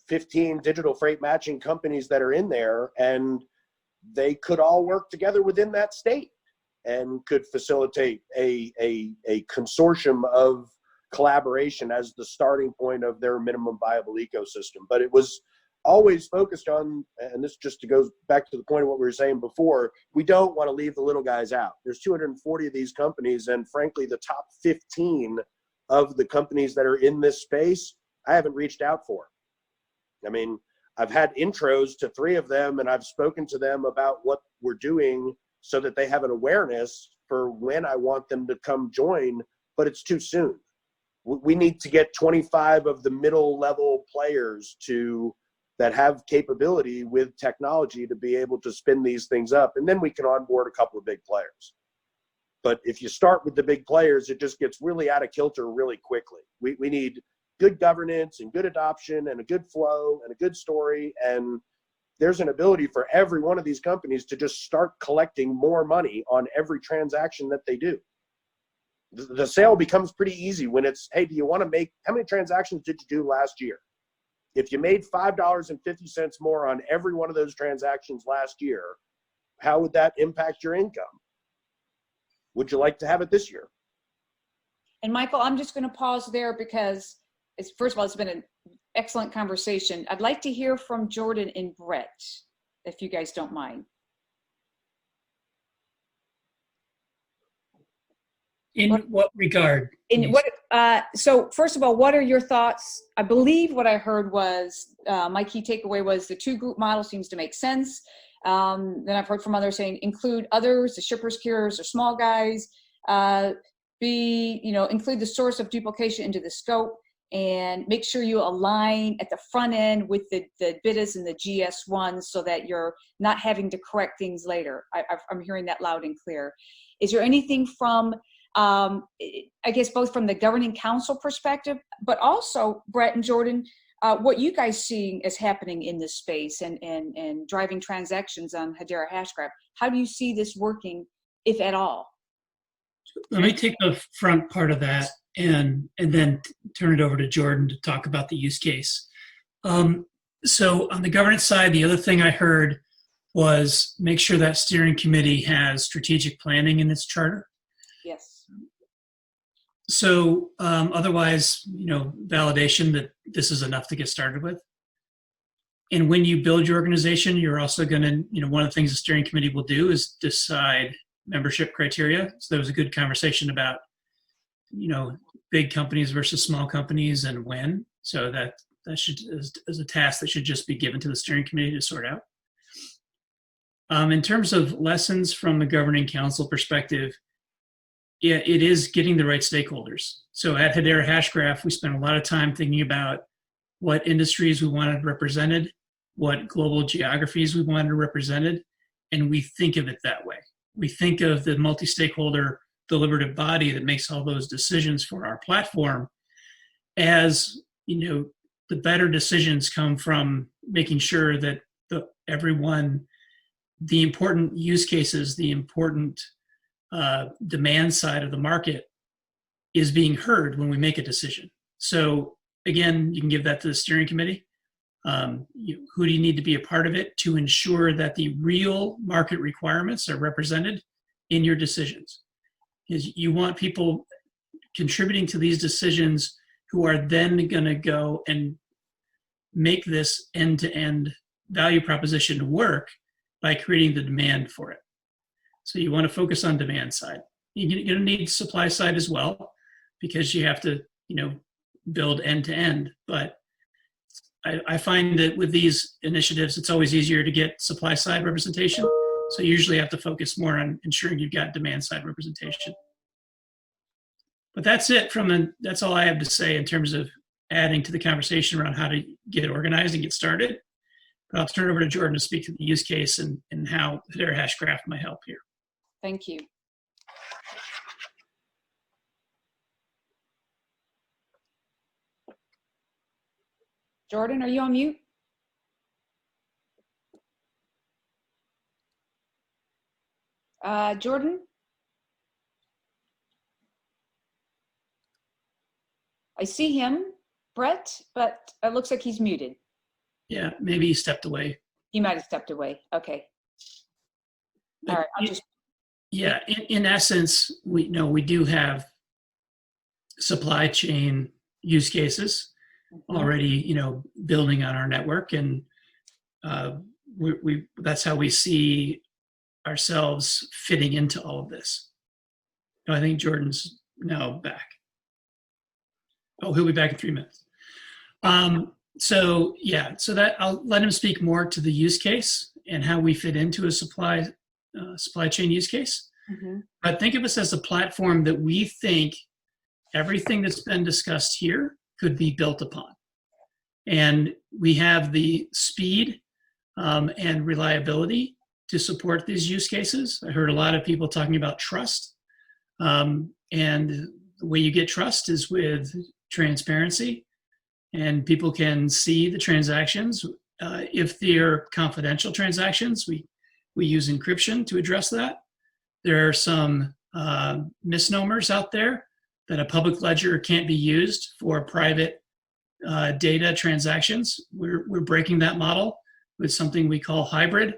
15 digital freight matching companies that are in there, and they could all work together within that state and could facilitate a consortium of collaboration as the starting point of their minimum viable ecosystem. But it was always focused on, and this just goes back to the point of what we were saying before, we don't want to leave the little guys out. There's 240 of these companies, and frankly, the top 15 of the companies that are in this space, I haven't reached out for. I mean, I've had intros to 3 of them, and I've spoken to them about what we're doing so that they have an awareness for when I want them to come join, but it's too soon. We need to get 25 of the middle level players that have capability with technology to be able to spin these things up, and then we can onboard a couple of big players. But if you start with the big players, it just gets really out of kilter really quickly. We need good governance and good adoption and a good flow and a good story. And there's an ability for every one of these companies to just start collecting more money on every transaction that they do. The sale becomes pretty easy when it's, hey, do you want to make, how many transactions did you do last year? If you made $5.50 more on every one of those transactions last year, how would that impact your income? Would you like to have it this year? And Michael, I'm just going to pause there because first of all, it's been an excellent conversation. I'd like to hear from Jordan and Brett. if you guys don't mind. In what regard? In what? So first of all, what are your thoughts? I believe what I heard was my key takeaway was the two group model seems to make sense. Then I've heard from others saying include others, the shippers, carriers, or small guys. Include the source of duplication into the scope, and make sure you align at the front end with the BIDAs and the GS1 so that you're not having to correct things later. I'm hearing that loud and clear. Is there anything from I guess both from the governing council perspective, but also Brett and Jordan, what you guys seeing as happening in this space and driving transactions on Hedera Hashgraph? How do you see this working, if at all? Let me take the front part of that and then turn it over to Jordan to talk about the use case. So on the governance side, the other thing I heard was make sure that steering committee has strategic planning in its charter. Yes. So otherwise, validation that this is enough to get started with. And when you build your organization, you're also going to, one of the things the steering committee will do is decide membership criteria. So there was a good conversation about, big companies versus small companies and when. So that should is a task that should just be given to the steering committee to sort out. In terms of lessons from the governing council perspective, yeah, it is getting the right stakeholders. So at Hedera Hashgraph, we spent a lot of time thinking about what industries we wanted represented, what global geographies we wanted represented, and we think of it that way. We think of the multi-stakeholder deliberative body that makes all those decisions for our platform as, the better decisions come from making sure that everyone, the important use cases, the important demand side of the market is being heard when we make a decision. So again, you can give that to the steering committee. Who do you need to be a part of it to ensure that the real market requirements are represented in your decisions? Because you want people contributing to these decisions who are then going to go and make this end-to-end value proposition work by creating the demand for it. So you want to focus on demand side. You're going to need supply side as well, because you have to, build end to end. But I find that with these initiatives, it's always easier to get supply side representation. So you usually have to focus more on ensuring you've got demand side representation. But that's it that's all I have to say in terms of adding to the conversation around how to get organized and get started. But I'll turn it over to Jordan to speak to the use case and how Hedera Hashgraph might help here. Thank you. Jordan, are you on mute? Jordan? I see him, Brett, but it looks like he's muted. Yeah, maybe he stepped away. He might have stepped away. Okay. All right, I'll just... Yeah, in essence, we do have supply chain use cases already, building on our network, and that's how we see ourselves fitting into all of this. I think Jordan's now back. Oh, he'll be back in 3 minutes. So that I'll let him speak more to the use case and how we fit into a supply chain use case. But think of us as a platform that we think everything that's been discussed here could be built upon. And we have the speed and reliability to support these use cases. I heard a lot of people talking about trust. And the way you get trust is with transparency, and people can see the transactions. If they're confidential transactions, we use encryption to address that. There are some misnomers out there that a public ledger can't be used for private data transactions. We're breaking that model with something we call hybrid,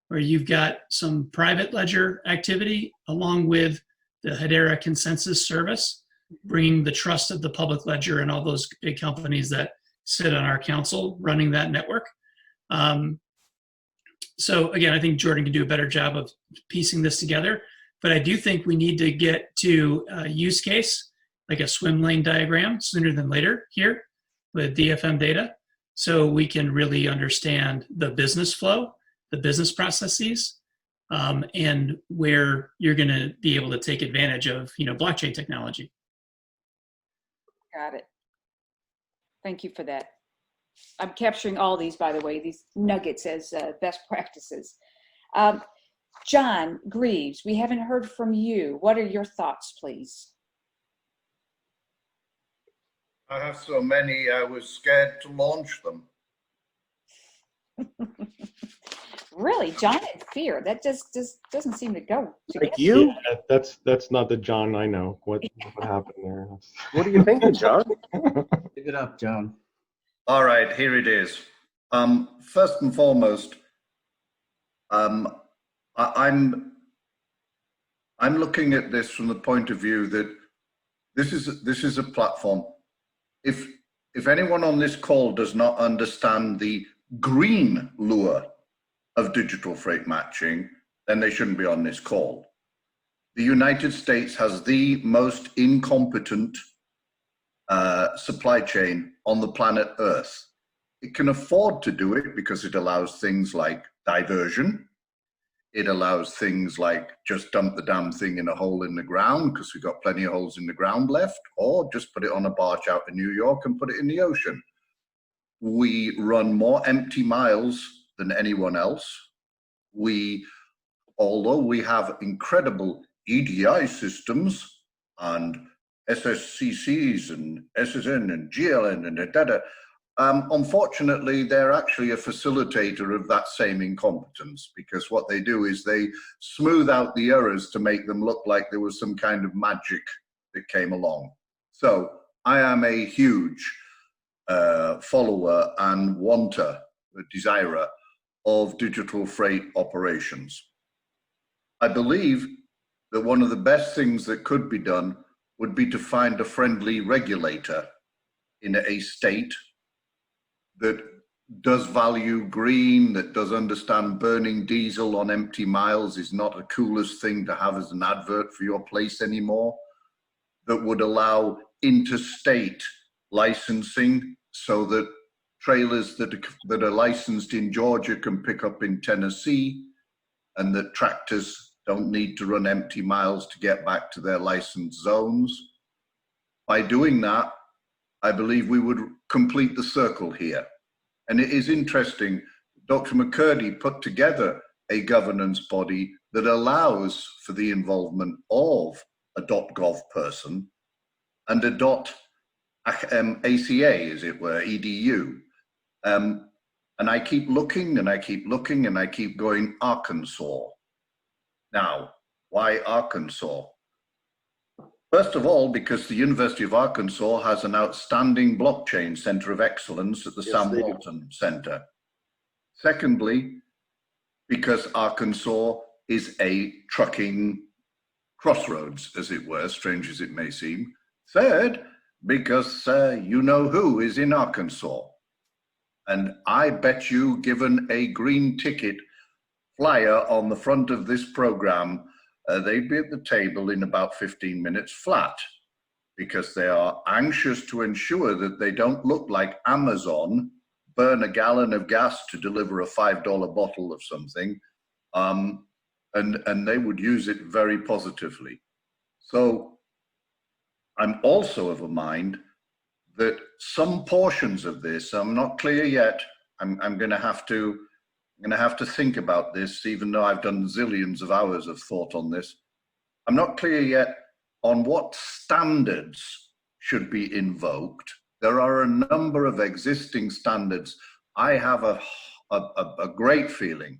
where you've got some private ledger activity along with the Hedera consensus service, bringing the trust of the public ledger and all those big companies that sit on our council running that network. So again, I think Jordan can do a better job of piecing this together, but I do think we need to get to a use case, like a swim lane diagram, sooner than later here with DFM data, so we can really understand the business flow, the business processes, and where you're going to be able to take advantage of, blockchain technology. Got it. Thank you for that. I'm capturing all these, by the way, these nuggets as best practices. John Greaves, we haven't heard from you. What are your thoughts, please? I have so many, I was scared to launch them. Really, John in fear. That just doesn't seem to go together. Like you? Yeah, that's not the John I know. What happened there? What are you thinking, John? Pick it up, John. All right, here it is. First and foremost, I'm looking at this from the point of view that this is a platform. If anyone on this call does not understand the green lure of digital freight matching, then they shouldn't be on this call. The United States has the most incompetent supply chain on the planet Earth. It can afford to do it because it allows things like diversion. It allows things like just dump the damn thing in a hole in the ground because we've got plenty of holes in the ground left, or just put it on a barge out in New York and put it in the ocean. We run more empty miles than anyone else. Although we have incredible EDI systems and SSCCs and SSN and GLN and data, unfortunately, they're actually a facilitator of that same incompetence, because what they do is they smooth out the errors to make them look like there was some kind of magic that came along. So I am a huge follower and wanter, desirer of digital freight operations. I believe that one of the best things that could be done would be to find a friendly regulator in a state that does value green, that does understand burning diesel on empty miles is not the coolest thing to have as an advert for your place anymore, that would allow interstate licensing so that trailers that are licensed in Georgia can pick up in Tennessee, and that tractors don't need to run empty miles to get back to their licensed zones. By doing that, I believe we would complete the circle here. And it is interesting, Dr. McCurdy put together a governance body that allows for the involvement of a .gov person and a .aca, as it were, edu. And I keep looking and I keep looking and I keep going, Arkansas. Now, why Arkansas? First of all, because the University of Arkansas has an outstanding blockchain center of excellence at the Sam Walton Center. Secondly, because Arkansas is a trucking crossroads, as it were, strange as it may seem. Third, because you know who is in Arkansas. And I bet you, given a green ticket flyer on the front of this program, they'd be at the table in about 15 minutes flat, because they are anxious to ensure that they don't look like Amazon, burn a gallon of gas to deliver a $5 bottle of something, and they would use it very positively. So I'm also of a mind that some portions of this, I'm not clear yet, I'm going to have to think about this, even though I've done zillions of hours of thought on this. I'm not clear yet on what standards should be invoked. There are a number of existing standards. I have a great feeling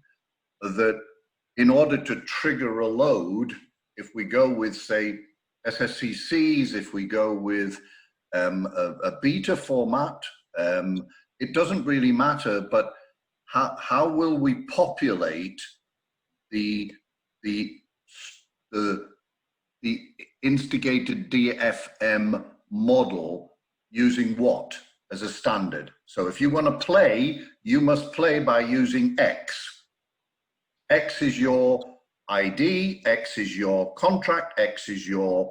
that in order to trigger a load, if we go with, say, SSCCs, if we go with a beta format, it doesn't really matter, but how will we populate the instigated DFM model using what as a standard? So if you want to play, you must play by using X. X is your ID, X is your contract, X is your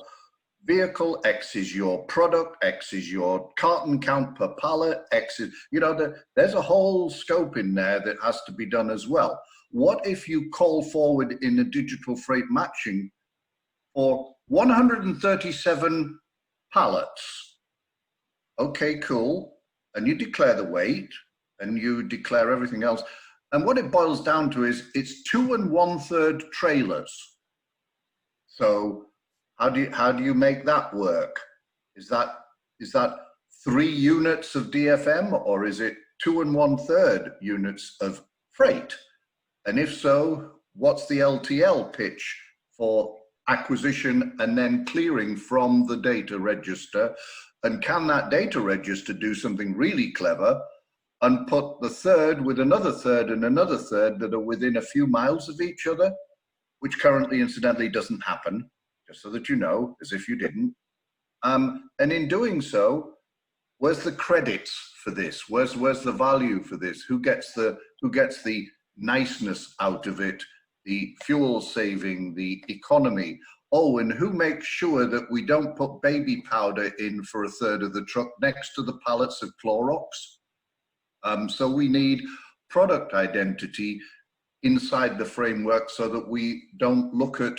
vehicle, X is your product, X is your carton count per pallet, X is, you know, there's a whole scope in there that has to be done as well. What if you call forward in a digital freight matching for 137 pallets? Okay, cool. And you declare the weight and you declare everything else. And what it boils down to is it's 2 1/3 trailers. So how do you make that work? Is that 3 units of DFM, or is it 2 1/3 units of freight? And if so, what's the LTL pitch for acquisition and then clearing from the data register? And can that data register do something really clever and put the third with another third and another third that are within a few miles of each other, which currently incidentally doesn't happen, just so that you know, as if you didn't. And in doing so, where's the credits for this? Where's the value for this? Who gets the niceness out of it, the fuel saving, the economy? Oh, and who makes sure that we don't put baby powder in for a third of the truck next to the pallets of Clorox? So we need product identity inside the framework so that we don't look at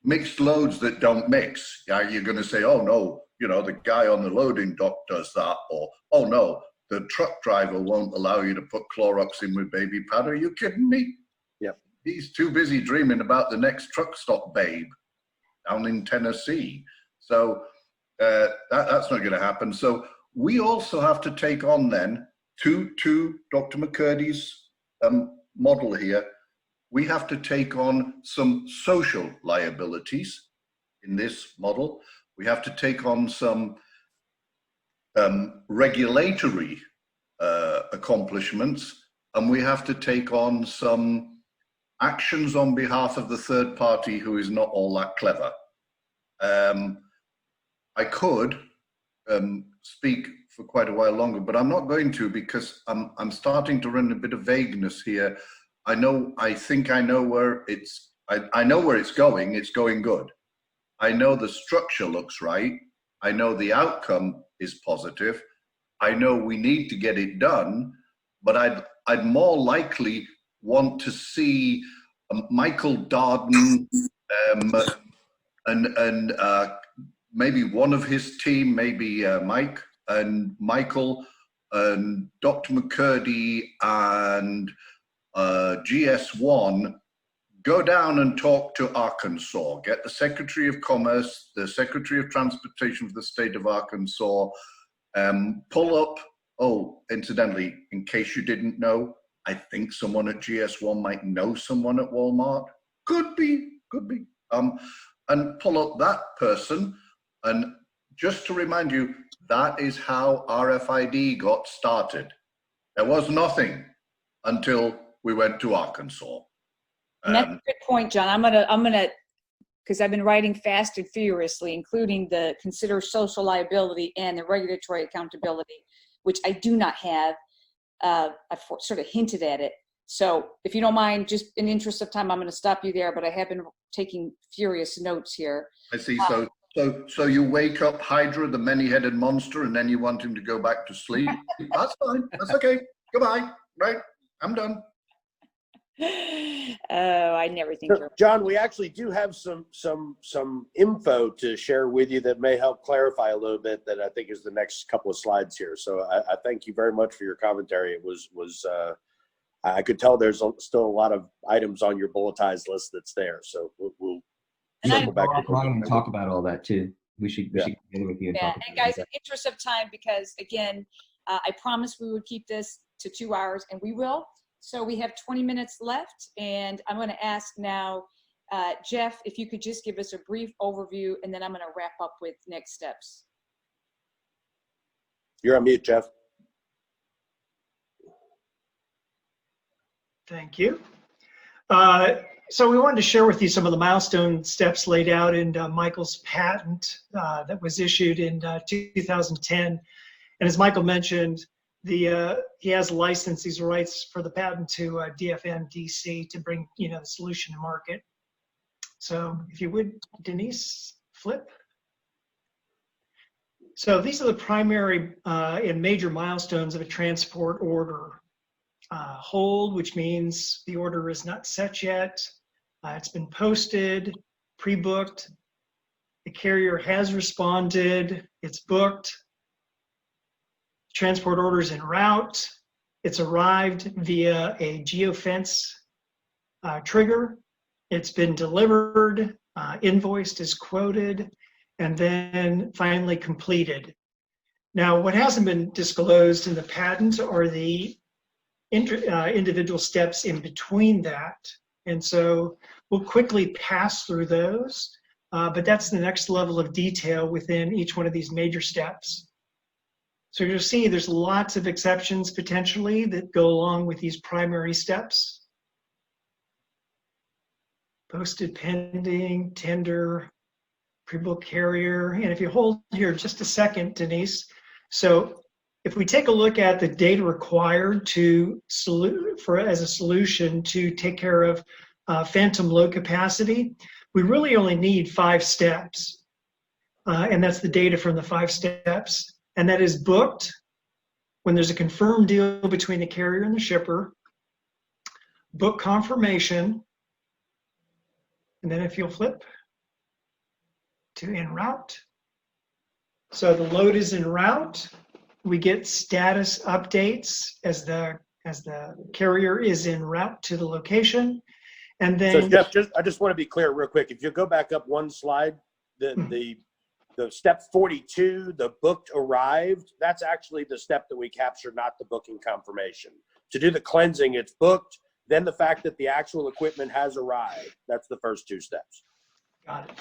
mixed loads that don't mix. Yeah, you're going to say, oh no, you know, the guy on the loading dock does that, or oh no, the truck driver won't allow you to put Clorox in with baby powder. Are you kidding me? Yep. He's too busy dreaming about the next truck stop babe down in Tennessee. So that's not going to happen. So we also have to take on then, to Dr. McCurdy's model here, we have to take on some social liabilities in this model. We have to take on some regulatory accomplishments, and we have to take on some actions on behalf of the third party who is not all that clever. I could speak for quite a while longer, but I'm not going to, because I'm starting to run a bit of vagueness here. I think I know where I know where it's going. It's going good. I know the structure looks right. I know the outcome is positive. I know we need to get it done, but I'd more likely want to see Michael Darden and maybe one of his team, maybe Mike and Michael and Dr. McCurdy and GS1 go down and talk to Arkansas, get the Secretary of Commerce, the Secretary of Transportation for the state of Arkansas, pull up, oh, incidentally, in case you didn't know, I think someone at GS1 might know someone at Walmart. Could be. And pull up that person. And just to remind you, that is how RFID got started. There was nothing until we went to Arkansas. And that's a good point, John. I'm gonna, because I've been writing fast and furiously, including the consider social liability and the regulatory accountability, which I do not have. I've sort of hinted at it. So if you don't mind, just in the interest of time, I'm going to stop you there, but I have been taking furious notes here. I see. So you wake up Hydra, the many-headed monster, and then you want him to go back to sleep. That's fine. That's okay. Goodbye. Right. I'm done. Oh, I never think so, John, we actually do have some info to share with you that may help clarify a little bit that I think is the next couple of slides here. So I thank you very much for your commentary. It was I could tell there's still a lot of items on your bulletized list that's there. So we'll circle back. Ron can talk about all that too. We should get with you and talk about and guys, in the interest of time, because again, I promised we would keep this to 2 hours, and we will. So we have 20 minutes left, and I'm going to ask now, Jeff, if you could just give us a brief overview, and then I'm going to wrap up with next steps. You're on mute, Jeff. Thank you. So we wanted to share with you some of the milestone steps laid out in Michael's patent that was issued in 2010. And as Michael mentioned, he has licensed these rights for the patent to DFMDC to bring the solution to market. So if you would, Denise, flip. So these are the primary and major milestones of a transport order. Hold, which means the order is not set yet. It's been posted, pre-booked. The carrier has responded. It's booked. Transport order is en route. It's arrived via a geofence trigger. It's been delivered, invoiced is quoted, and then finally completed. Now, what hasn't been disclosed in the patent are the individual steps in between that. And so we'll quickly pass through those, but that's the next level of detail within each one of these major steps. So you'll see there's lots of exceptions potentially that go along with these primary steps. Posted, pending, tender, pre-book carrier. And if you hold here just a second, Denise, so if we take a look at the data required as a solution to take care of phantom load capacity, we really only need 5 steps. And that's the data from the 5 steps. And that is booked when there's a confirmed deal between the carrier and the shipper, book confirmation, and then if you'll flip to en route. So the load is en route. We get status updates as the carrier is en route to the location. And then so Jeff, I just want to be clear real quick. If you go back up one slide, the step 42, the booked arrived, that's actually the step that we capture, not the booking confirmation. To do the cleansing, it's booked, then the fact that the actual equipment has arrived. That's the first 2 steps. Got it.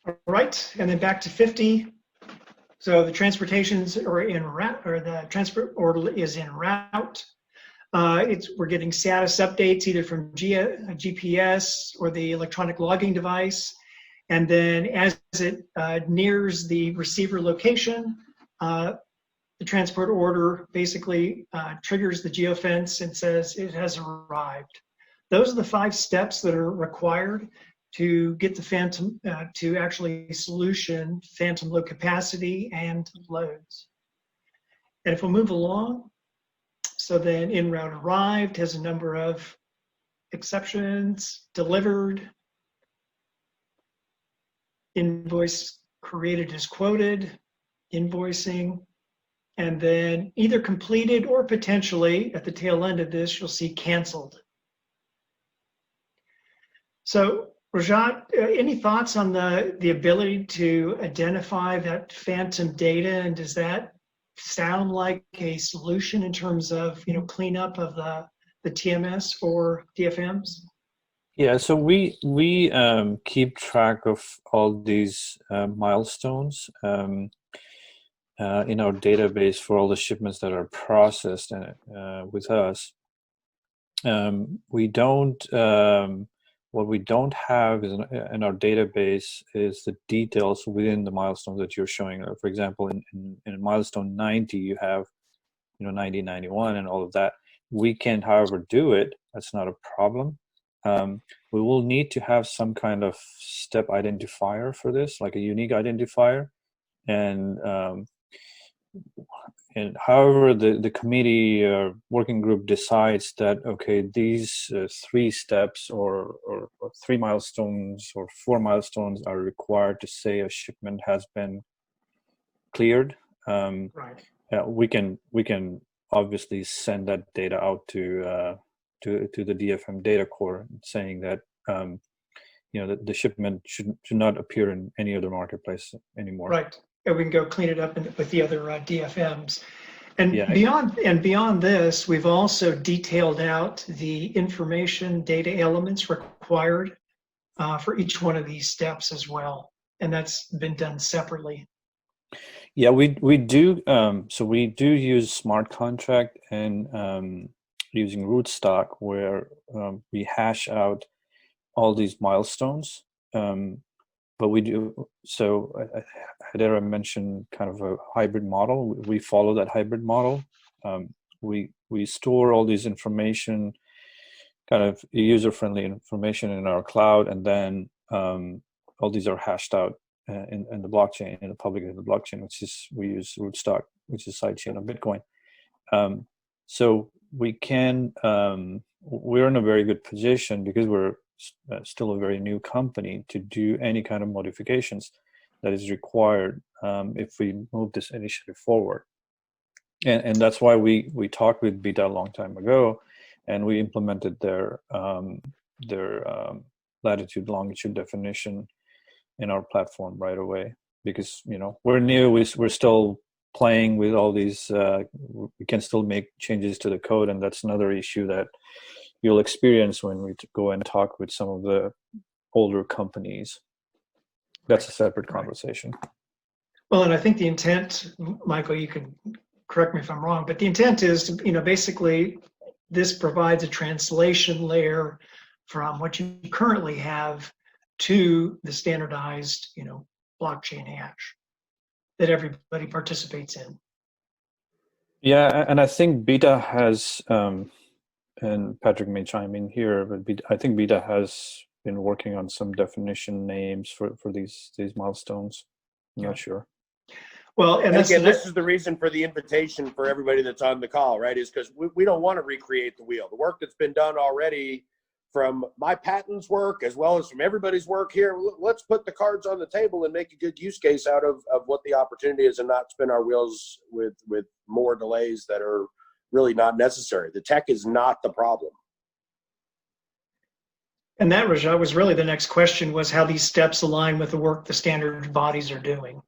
All right, and then back to 50. So the transportations are en route, or the transport order is en route. We're getting status updates either from GPS or the electronic logging device. And then as it nears the receiver location, the transport order basically triggers the geofence and says it has arrived. Those are the 5 steps that are required to get the phantom, to actually solution phantom load capacity and loads. And if we'll move along, so then en route arrived has a number of exceptions, delivered, invoice created as quoted, invoicing, and then either completed or potentially at the tail end of this, you'll see canceled. So Rajat, any thoughts on the ability to identify that phantom data, and does that sound like a solution in terms of cleanup of the TMS for DFMs? Yeah, so we keep track of all these milestones in our database for all the shipments that are processed with us. We don't. What we don't have is in our database is the details within the milestones that you're showing. For example, in milestone 90, you have 90, 91, and all of that. We can, however, do it. That's not a problem. We will need to have some kind of step identifier for this, like a unique identifier. And however the committee working group decides that, okay, these 3 steps or 3 milestones or 4 milestones are required to say a shipment has been cleared, right. We can obviously send that data out to the DFM data core, saying that that the shipment should not appear in any other marketplace anymore. Right. And we can go clean it up with the other DFMs. And yeah. beyond this, we've also detailed out the information data elements required for each one of these steps as well. And that's been done separately. Yeah, we do. So we do use smart contract and using rootstock, where we hash out all these milestones. but we do. So Hedera mentioned kind of a hybrid model. We follow that hybrid model. We store all these information, kind of user-friendly information in our cloud, and then all these are hashed out in the blockchain, in the public in the blockchain, which is, we use Rootstock, which is sidechain of Bitcoin. So we can, we're in a very good position because we're still a very new company to do any kind of modifications that is required if we move this initiative forward. And that's why we talked with Beta a long time ago, and we implemented their latitude longitude definition in our platform right away, because we're new, we're still playing with all these, we can still make changes to the code, and that's another issue that you'll experience when we go and talk with some of the older companies. That's a separate conversation. Well, and I think the intent, Michael, you can correct me if I'm wrong, but the intent is to, basically this provides a translation layer from what you currently have to the standardized, blockchain hash that everybody participates in. Yeah, and I think Beta has, and Patrick may chime in here, but I think Beta has been working on some definition names for these milestones. I'm not sure. Well, and again, this is the reason for the invitation for everybody that's on the call, right? Is because we don't want to recreate the wheel. The work that's been done already from my patent's work, as well as from everybody's work here, let's put the cards on the table and make a good use case out of what the opportunity is, and not spin our wheels with more delays that are really not necessary. The tech is not the problem. And that, Rajat, was really the next question, was how these steps align with the work the standard bodies are doing.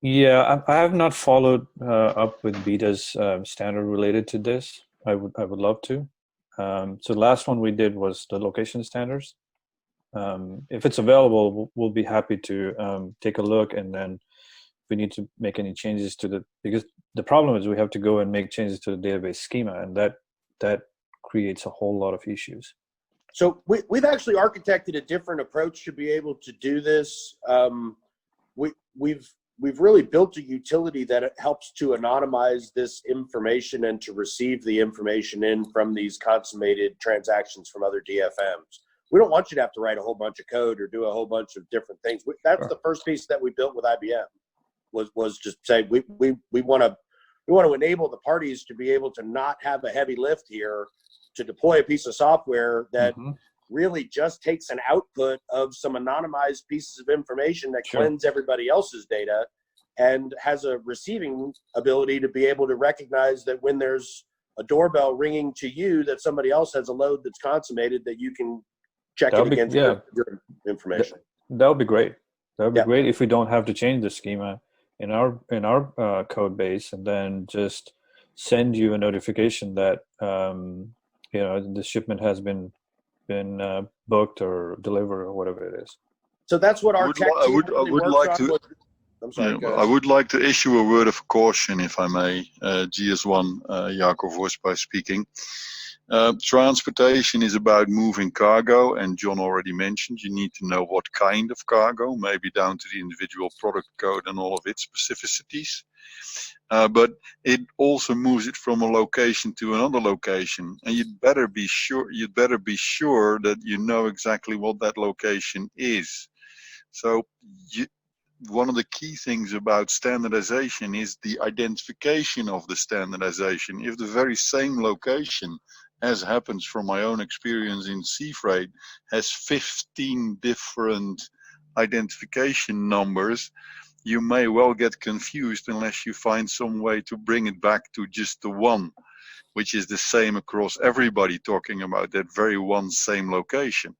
Yeah, I have not followed up with Beta's standard related to this. I would love to. So the last one we did was the location standards. If it's available, we'll be happy to take a look, and then if we need to make any changes to because the problem is we have to go and make changes to the database schema, and that creates a whole lot of issues. So we've actually architected a different approach to be able to do this. We've really built a utility that helps to anonymize this information and to receive the information in from these consummated transactions from other DFMs. We don't want you to have to write a whole bunch of code or do a whole bunch of different things. That's the first piece that we built with IBM, was just say we want to enable the parties to be able to not have a heavy lift here to deploy a piece of software that really just takes an output of some anonymized pieces of information that cleanse everybody else's data, and has a receiving ability to be able to recognize that when there's a doorbell ringing to you, that somebody else has a load that's consummated, that you can check it against your information. That would be great. That would be great if we don't have to change the schema in our code base, and then just send you a notification that the shipment has been booked or delivered or whatever it is. So that's what our tech team really works on. I'm sorry, I would like to issue a word of caution, if I may. GS1, Jacob Vorspa speaking. Transportation is about moving cargo, and John already mentioned you need to know what kind of cargo, maybe down to the individual product code and all of its specificities. But it also moves it from a location to another location, and you'd better be sure that you know exactly what that location is. So one of the key things about standardization is the identification of the standardization. If the very same location, as happens from my own experience in sea freight, has 15 different identification numbers, you may well get confused unless you find some way to bring it back to just the one, which is the same across everybody talking about that very one same location.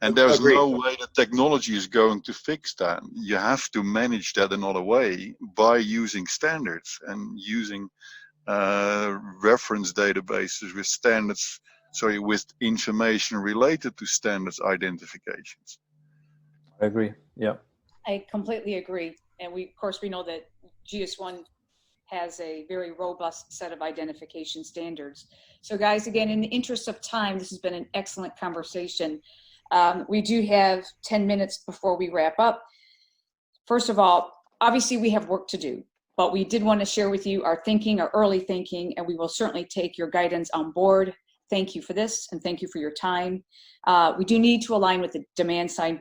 And there's no way that technology is going to fix that. You have to manage that another way by using standards and using reference databases with standards, with information related to standards identifications. I agree. Yeah. I completely agree. And of course, we know that GS1 has a very robust set of identification standards. So guys, again, in the interest of time, this has been an excellent conversation. We do have 10 minutes before we wrap up. First of all, obviously we have work to do, but we did want to share with you our thinking, our early thinking, and we will certainly take your guidance on board. Thank you for this, and thank you for your time. We do need to align with the demand side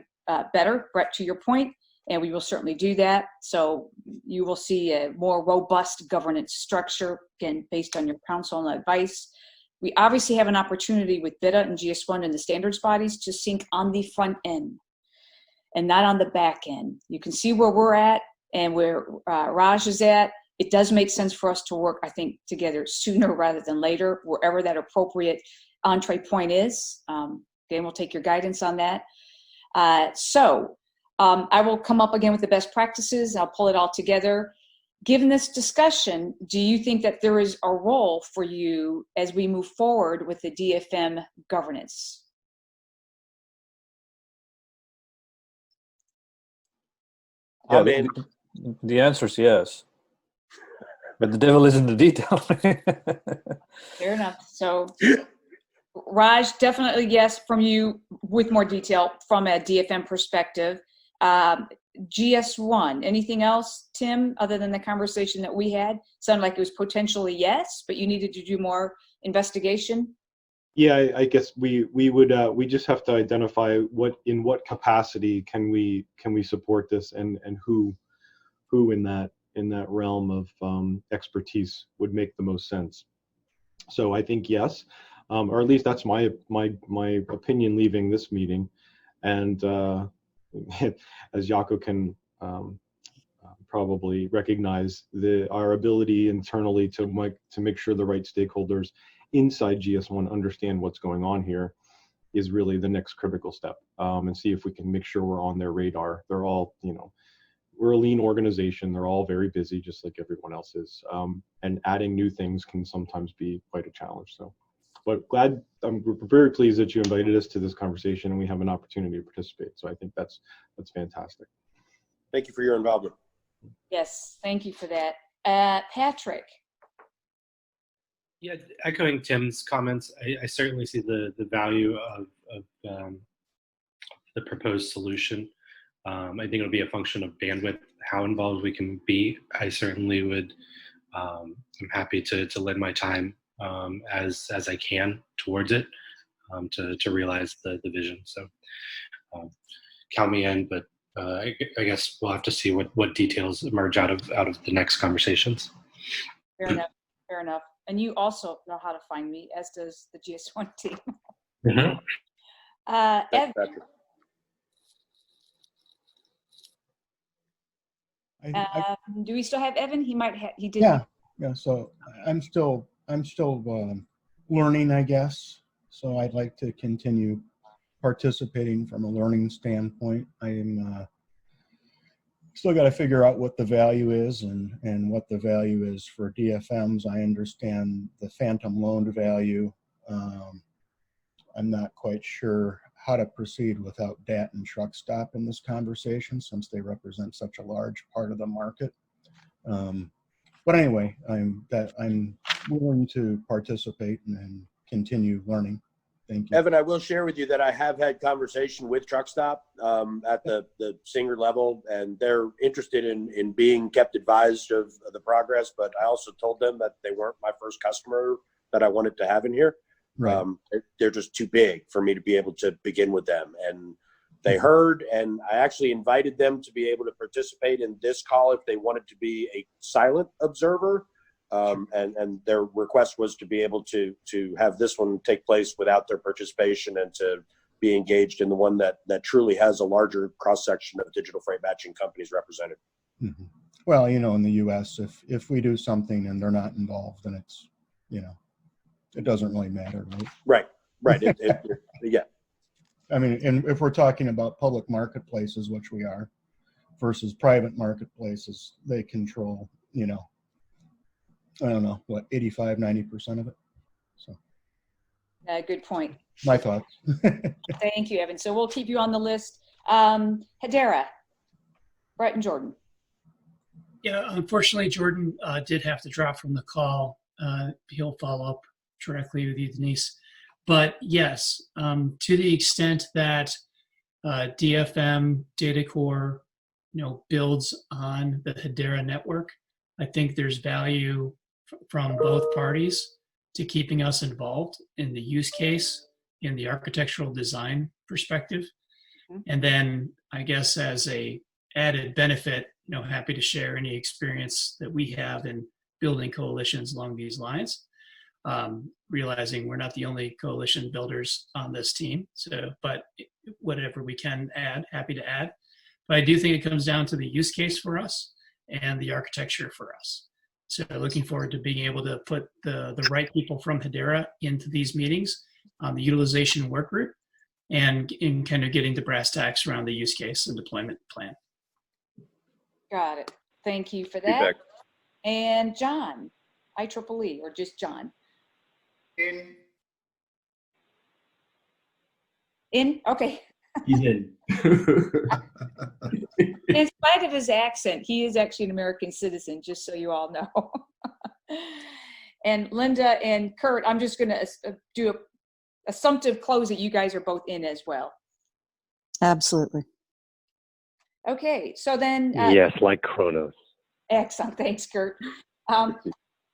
better, Brett, to your point, and we will certainly do that. So you will see a more robust governance structure, again, based on your counsel and advice. We obviously have an opportunity with BIDA and GS1 and the standards bodies to sync on the front end and not on the back end. You can see where we're at and where Raj is at. It does make sense for us to work, I think, together sooner rather than later, wherever that appropriate entree point is. Again, we'll take your guidance on that. I will come up again with the best practices. I'll pull it all together. Given this discussion, do you think that there is a role for you as we move forward with the DFM governance? Yeah, the answer is yes. But the devil is in the detail. Fair enough. So, Raj, definitely yes from you with more detail from a DFM perspective. GS1, anything else, Tim, other than the conversation that we had? Sounded like it was potentially yes, but you needed to do more investigation. Yeah, I guess we just have to identify in what capacity can we support this, and who in that realm of expertise would make the most sense. So I think yes, or at least that's my opinion leaving this meeting. And as Jaco can probably recognize, our ability internally to make sure the right stakeholders inside GS1 understand what's going on here is really the next critical step, and see if we can make sure we're on their radar. They're all, we're a lean organization. They're all very busy, just like everyone else is. And adding new things can sometimes be quite a challenge. So, but I'm very pleased that you invited us to this conversation and we have an opportunity to participate. So I think that's fantastic. Thank you for your involvement. Yes, thank you for that. Patrick. Yeah, echoing Tim's comments, I certainly see the value of the proposed solution. I think it'll be a function of bandwidth, how involved we can be. I certainly would, I'm happy to lend my time as I can towards it, to realize the vision. So count me in, but I guess we'll have to see what details emerge out of the next conversations. Fair enough. Fair enough. And you also know how to find me, as does the GS1 team. Mm-hmm. Evan. Do we still have Evan? He might have. He did. Yeah. So I'm still learning, I guess. So I'd like to continue participating from a learning standpoint. I'm still got to figure out what the value is and what the value is for DFMs. I understand the phantom loan value. I'm not quite sure how to proceed without DAT and truck stop in this conversation, since they represent such a large part of the market. But anyway, I'm willing to participate and continue learning. Thank you. Evan, I will share with you that I have had conversation with Truck Stop at the senior level, and they're interested in being kept advised of the progress, but I also told them that they weren't my first customer that I wanted to have in here. Right. They're just too big for me to be able to begin with them. And they heard, and I actually invited them to be able to participate in this call if they wanted to be a silent observer. And their request was to be able to have this one take place without their participation and to be engaged in the one that truly has a larger cross-section of digital freight matching companies represented. Mm-hmm. Well, in the U.S., if we do something and they're not involved, then it's, it doesn't really matter, right? Right. Yeah. I mean, and if we're talking about public marketplaces, which we are, versus private marketplaces, they control, I don't know, what, 85, 90% of it. So. Good point. My thoughts. Thank you, Evan. So we'll keep you on the list. Hedera, Brett and Jordan. Yeah, unfortunately, Jordan did have to drop from the call. He'll follow up directly with you, Denise. But yes, to the extent that DFM Data Core, builds on the Hedera network, I think there's value from both parties to keeping us involved in the use case, in the architectural design perspective. And then I guess as a added benefit, happy to share any experience that we have in building coalitions along these lines. Realizing we're not the only coalition builders on this team, but whatever we can add, happy to add. But I do think it comes down to the use case for us and the architecture for us. So looking forward to being able to put the right people from Hedera into these meetings on the utilization work group and in kind of getting the brass tacks around the use case and deployment plan. Got it. Thank you for that. Feedback. And John, IEEE, or just John? In? Okay. He's in. In spite of his accent, he is actually an American citizen, just so you all know. And Linda and Kurt, I'm just going to do a assumptive close that you guys are both in as well. Absolutely. Okay, so then. Yes, like Kronos. Excellent, thanks, Kurt.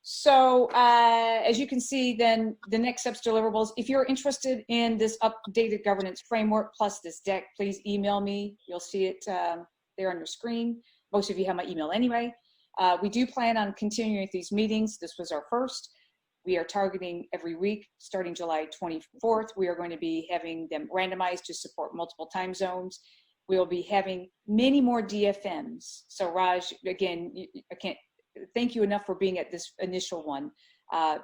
So as you can see, then the next steps deliverables. If you're interested in this updated governance framework plus this deck, please email me. You'll see it there on your screen. Most of you have my email anyway. We do plan on continuing with these meetings. This was our first. We are targeting every week starting July 24th. We are going to be having them randomized to support multiple time zones. We'll be having many more DFMs. So Raj, again, I can't thank you enough for being at this initial one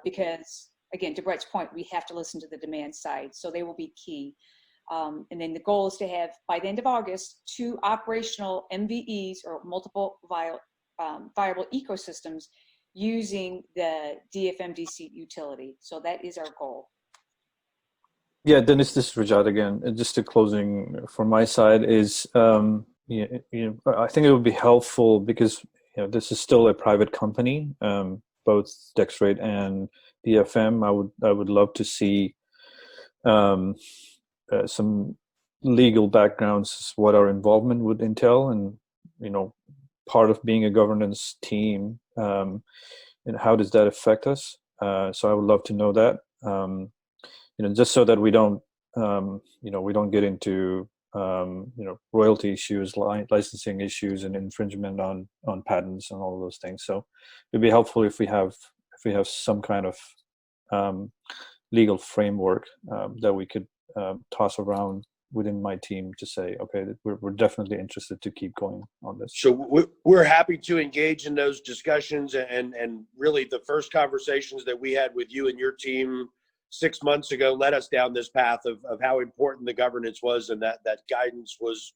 because, again, to Brett's point, we have to listen to the demand side. So they will be key. And then the goal is to have, by the end of August, 2 operational MVEs or multiple viable ecosystems using the DFMDC utility. So that is our goal. Yeah, Dennis, this is Rajat again. Just a closing from my side is, I think it would be helpful because this is still a private company, both Dexrate and DFM. I would love to see some legal backgrounds, what our involvement would entail, and part of being a governance team, and how does that affect us? So I would love to know that, just so that we don't, we don't get into royalty issues, licensing issues, and infringement on patents and all of those things. So it'd be helpful if we have some kind of legal framework that we could toss around within my team to say, okay, we're definitely interested to keep going on this. So we're happy to engage in those discussions, and really the first conversations that we had with you and your team 6 months ago led us down this path of how important the governance was, and that guidance was,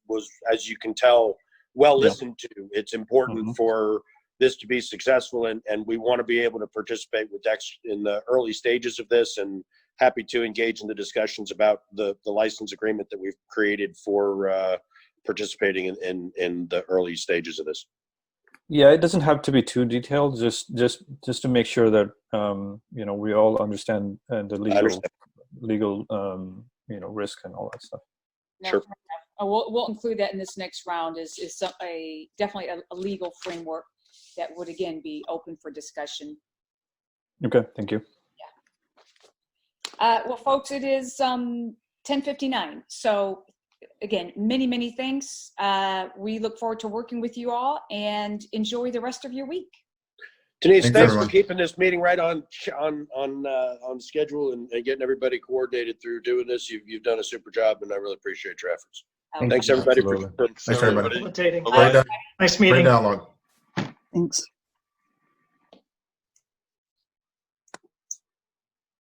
as you can tell, well listened to. It's important for this to be successful, and we want to be able to participate with Dex in the early stages of this, and happy to engage in the discussions about the license agreement that we've created for participating in the early stages of this. Yeah, it doesn't have to be too detailed. Just to make sure that we all understand the legal risk and all that stuff. No, sure. We'll include that in this next round. Is definitely a legal framework that would again be open for discussion. Okay, thank you. Well, folks, it is 10:59. So again, many thanks. We look forward to working with you all and enjoy the rest of your week. Denise, thanks for keeping this meeting right on schedule and getting everybody coordinated through doing this. You've done a super job, and I really appreciate your efforts. Thanks everybody. Thanks everybody. Nice meeting. Great dialogue. Thanks.